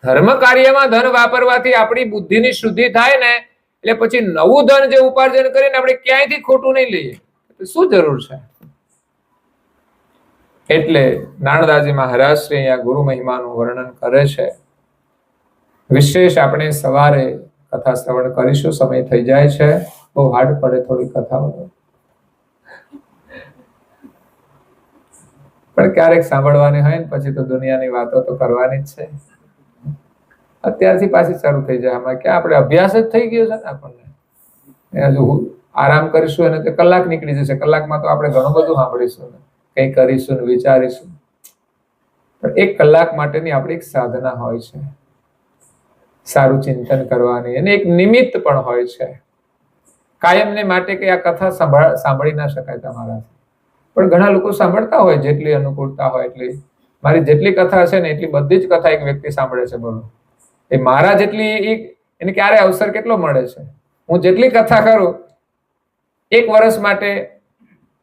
ધર્મ કાર્યમાં ધન વાપરવાથી આપણી બુદ્ધિની શુદ્ધિ થાય ને, એટલે પછી નવું ધન જે ઉપાર્જન કરીને આપણે ક્યાંયથી ખોટું નહીં લઈએ, શું જરૂર છે? એટલે નારદાજી મહારાજ શ્રી અહીંયા ગુરુ મહિમાનું વર્ણન કરે છે. વિશેષ આપણે સવારે કથા શ્રવણ કરીશું. સમય થઈ જાય છે, બહુ હાર્ડ પડે થોડી કથાઓ, પણ ક્યારેક સાંભળવાની હોય ને પછી તો દુનિયાની વાતો તો કરવાની જ છે. અત્યારથી પાછી શરૂ થઈ જાય. આમાં ક્યાં આપણે અભ્યાસ જ થઈ ગયો છે ને આપણને. હજુ આરામ કરીશું અને તે કલાક નીકળી જશે. કલાકમાં તો આપણે ઘણું બધું સાંભળીશું ને કંઈ કરીશું ને વિચારીશું. પણ એક કલાક માટેની આપણી એક સાધના હોય છે, સારું ચિંતન કરવાની, અને એક નિમિત્ત પણ હોય છે. કાયમને માટે કે આ કથા સાંભળી ના શકાય તમારાથી, પણ ઘણા લોકો સાંભળતા હોય, જેટલી અનુકૂળતા હોય એટલી. મારી જેટલી કથા છે ને એટલી બધી જ કથા એક વ્યક્તિ સાંભળે છે. બોલો, એ મારા જેટલી એને ક્યારે અવસર કેટલો મળે છે? હું જેટલી કથા કરું, એક વર્ષ માટે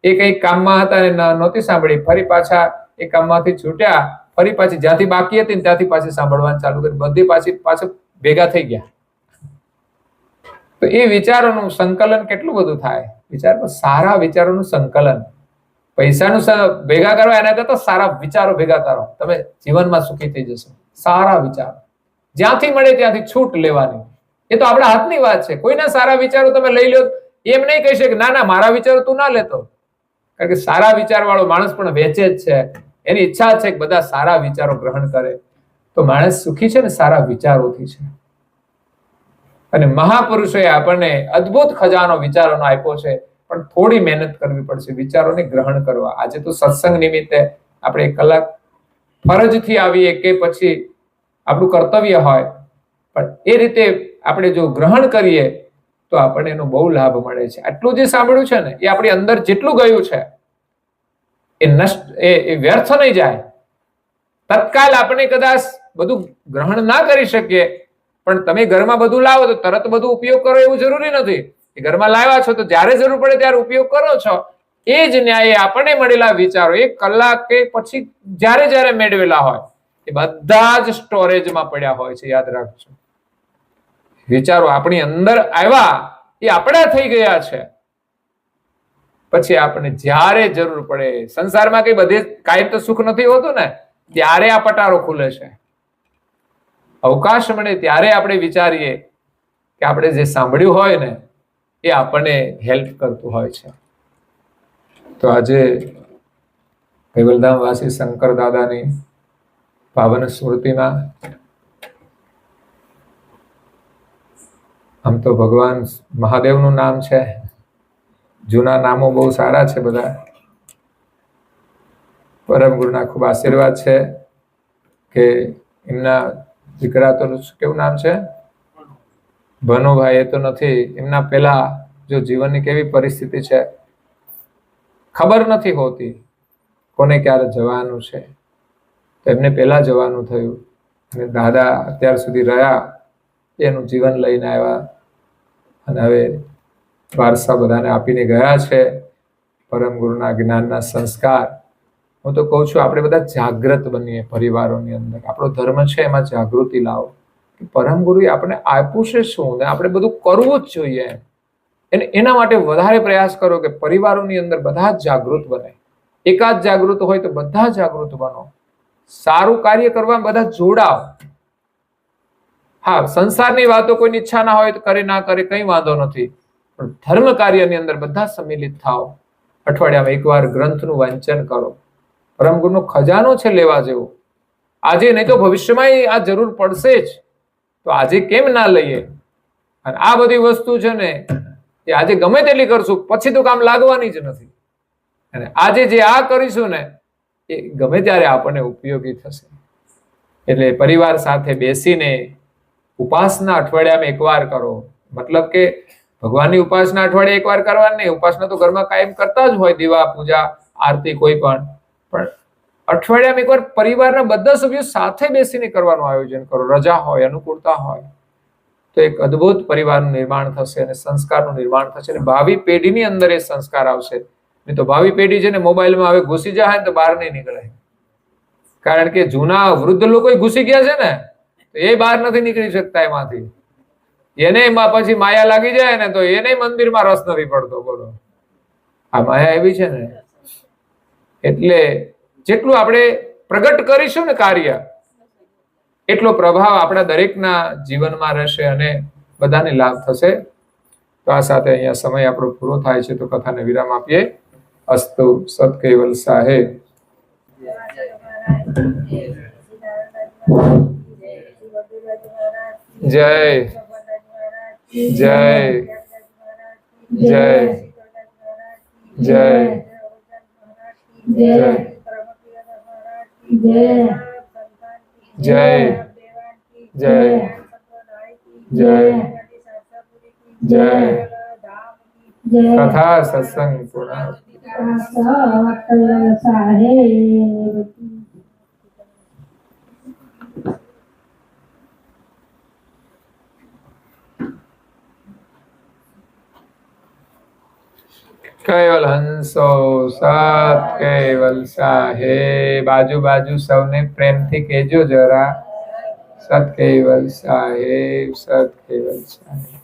એ કઈ કામમાં હતા અને નહોતી સાંભળી, ફરી પાછા એ કામમાંથી છૂટ્યા, ફરી પાછી જ્યાંથી બાકી હતી ને ત્યાંથી પાછી સાંભળવાનું ચાલુ કરી, બધી પાછું ભેગા થઈ ગયા. તો એ વિચારોનું સંકલન કેટલું બધું થાય. વિચાર, સારા વિચારોનું સંકલન. પૈસાનું ભેગા કરવા એના કરતા સારા વિચારો ભેગા કરો, તમે જીવનમાં સુખી થઈ જશો. સારા વિચારો જ્યાંથી મળે ત્યાંથી છૂટ લેવાની, એ તો આપણા હાથની વાત છે. કોઈના સારા વિચારો તમે લઈ લો એમ નહીં કહી શકે ના મારા વિચારો તું ના લેતો, કારણ કે સારા વિચાર વાળો માણસ પણ વેચે જ છે. એની ઈચ્છા છે કે બધા સારા વિચારો ગ્રહણ કરે. તો માણસ સુખી છે ને સારા વિચારોથી છે. અને મહાપુરુષોએ આપણને અદ્ભુત ખજાનો વિચારોનો આપ્યો છે, પણ થોડી મહેનત કરવી પડશે વિચારોને ગ્રહણ કરવા. આજે તો સત્સંગ નિમિત્તે આપણે 1 કલાક ફરજથી આવીએ કે પછી આપણું કર્તવ્ય હોય, પણ એ રીતે આપણે જો ગ્રહણ કરીએ તો આપણને એનો બહુ લાભ મળે છે. આટલું જે સાંભળ્યું છે ને એ આપણી અંદર જેટલું ગયું છે એ નષ્ટ, એ વ્યર્થ નહીં જાય. તત્કાલ આપણે કદાચ બધું ગ્રહણ ના કરી શકીએ, પણ તમે ઘરમાં બધું લાવો તો તરત બધું ઉપયોગ કરો એવું જરૂરી નથી. એ ઘરમાં લાવ્યા છો તો જ્યારે જરૂર પડે ત્યારે ઉપયોગ કરો છો. એ જ ન્યાયે આપણને મળેલા વિચારો 1 કલાક કે પછી જ્યારે મેળવેલા હોય એ બધા જ સ્ટોરેજમાં પડ્યા હોય છે. યાદ રાખજો, વિચારો આપણી અંદર આવ્યા એ આપણા થઈ ગયા છે. પછી આપણે જ્યારે જરૂર પડે, સંસારમાં કઈ બધે કાયમ તો સુખ નથી હોતું ને, ત્યારે આ પટારો ખુલે છે. અવકાશ મળે ત્યારે આપણે વિચારીએ કે આપણે જે સાંભળ્યું હોય ને એ આપણને હેલ્પ કરતું હોય છે. તો આજે કૈવલધામ વાસી શંકર દાદાની પાવન સ્મૃતિમાં આમ તો ભગવાન મહાદેવનું નામ છે, જૂના નામો બહુ સારા છે બધા. પરમ ગુરુના ખૂબ આશીર્વાદ છે કે એમના દીકરા તો કેવું નામ છે, ભનુભાઈ, એ તો નથી. એમના પેલા જો જીવનની કેવી પરિસ્થિતિ છે ખબર નથી હોતી, કોને ક્યારે જવાનું છે, તો એમને પહેલા જવાનું થયું. અને દાદા અત્યાર સુધી રહ્યા, એનું જીવન લઈને આવ્યા અને હવે વારસા બધાને આપીને ગયા છે. પરમ ગુરુના જ્ઞાનના સંસ્કાર. હું તો કહું છું આપણે બધા જાગૃત બનીએ પરિવારોની અંદર. આપણો ધર્મ છે એમાં જાગૃતિ લાવો કે પરમ ગુરુએ આપણે આપ્યું છે શું ને આપણે બધું કરવું જ જોઈએ. અને એના માટે વધારે પ્રયાસ કરો કે પરિવારોની અંદર બધા જ જાગૃત બને. એકાદ જાગૃત હોય તો બધા જાગૃત બનો. સારું કાર્ય કરવા બધા જોડાવ. હા, સંસારની વાતો કોઈની ઈચ્છા ના હોય તો કરે ના કરે કઈ વાંધો નથી, પણ ધર્મ કાર્યની અંદર બધા સંમિલિત થાઓ. અઠવાડિયામાં 1 વાર ગ્રંથનું વાંચન કરો, પરમ ગુરુનો ખજાનો છે લેવા જેવો. આજે નહીં તો ભવિષ્યમાં આ જરૂર પડશે જ, તો આજે કેમ ના લઈએ? અને આ બધી વસ્તુ છે ને એ આજે ગમે તેટલી કરશું પછી તો કામ લાગવાની જ નથી. અને આજે જે આ કરીશું ને એ ગમે ત્યારે આપણને ઉપયોગી થશે. એટલે પરિવાર સાથે બેસીને ઉપાસના અઠવાડિયામાં એકવાર કરો. મતલબ કે ભગવાનની ઉપાસના અઠવાડિયે એકવાર કરવાની નહીં. ઉપાસના તો ઘરમાં કાયમ કરતા જ હોય, દીવા, પૂજા, આરતી કોઈ પણ અઠવાડિયામાં એકવાર પરિવારના બધા સભ્યો સાથે બેસીને કરવાનું આયોજન કરો. રજા હોય, અનુકૂળતા હોય તો એક અદ્ભુત પરિવારનું નિર્માણ થશે અને સંસ્કારનું નિર્માણ થશે અને ભાવિ પેઢીની અંદર એ સંસ્કાર આવશે. નહીં તો ભાવિ પેઢી છે ને મોબાઈલમાં હવે ઘૂસી જાય ને તો બહાર નહીં નીકળે. કારણ કે જૂના વૃદ્ધ લોકો ઘૂસી ગયા છે ને તો એ બહાર નથી નીકળી શકતા એમાંથી. એને પછી માયા લાગી જાય ને તો એને મંદિરમાં રસ નથી પડતો. બોલો, આ માયા એવી છે ને. એટલે જેટલું આપણે પ્રગટ કરીશું ને કાર્ય, એટલો પ્રભાવ આપણા દરેકના જીવનમાં રહેશે અને બધાને લાભ થશે. તો આ સાથે અહીંયા સમય આપણો પૂરો થાય છે તો કથાને વિરામ આપીએ. અસ્તુ. સત કૈવલ સાહેબ. જય જય જય જય જય જય જય જય જય કથા સત્સંગ પૂર્ણ. કૈવલ હંસો સત કૈવલ સાહેબ. બાજુ સૌને પ્રેમથી કહેજો જરા. સત કૈવલ સાહેબ, સત કૈવલ સાહેબ.